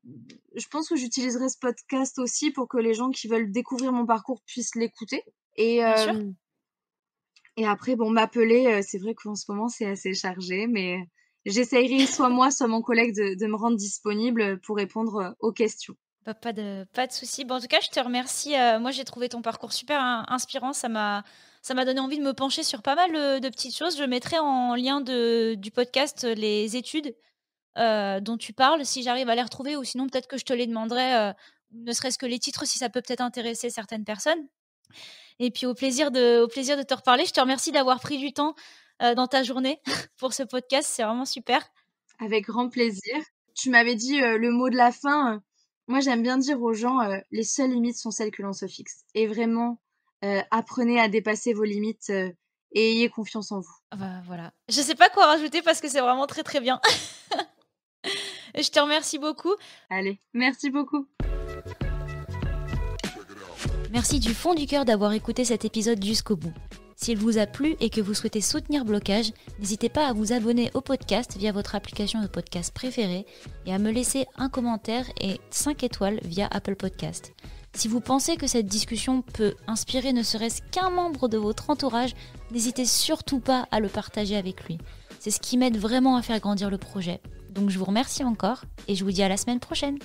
je pense que j'utiliserai ce podcast aussi pour que les gens qui veulent découvrir mon parcours puissent l'écouter et Bien sûr. hem et après bon, m'appeler, c'est vrai qu'en ce moment, c'est assez chargé, mais j'essayerai soit moi, soit mon collègue de me rendre disponible, pour répondre, aux questions. Bah, pas de souci. Bah, en tout cas, je te remercie, moi j'ai trouvé ton parcours super inspirant. Ça m'a donné envie de me pencher sur pas mal, de petites choses. Je mettrai en lien du podcast, les études, dont tu parles, si j'arrive à les retrouver, ou sinon peut-être que je te les demanderai, ne serait-ce que les titres si ça peut peut-être intéresser certaines personnes. Et puis au plaisir de te reparler. Je te remercie d'avoir pris du temps, dans ta journée pour ce podcast, c'est vraiment super. Avec grand plaisir. Tu m'avais dit, le mot de la fin, moi j'aime bien dire aux gens, «Les seules limites sont celles que l'on se fixe» et vraiment, apprenez à dépasser vos limites, et ayez confiance en vous. Ah bah, voilà. Je sais pas quoi rajouter parce que c'est vraiment très, très bien. Je te remercie beaucoup. Allez, merci beaucoup. Merci du fond du cœur d'avoir écouté cet épisode jusqu'au bout. S'il vous a plu et que vous souhaitez soutenir Blocage, n'hésitez pas à vous abonner au podcast via votre application de podcast préférée et à me laisser un commentaire et 5 étoiles via Apple Podcast. Si vous pensez que cette discussion peut inspirer ne serait-ce qu'un membre de votre entourage, n'hésitez surtout pas à le partager avec lui. C'est ce qui m'aide vraiment à faire grandir le projet. Donc je vous remercie encore et je vous dis à la semaine prochaine.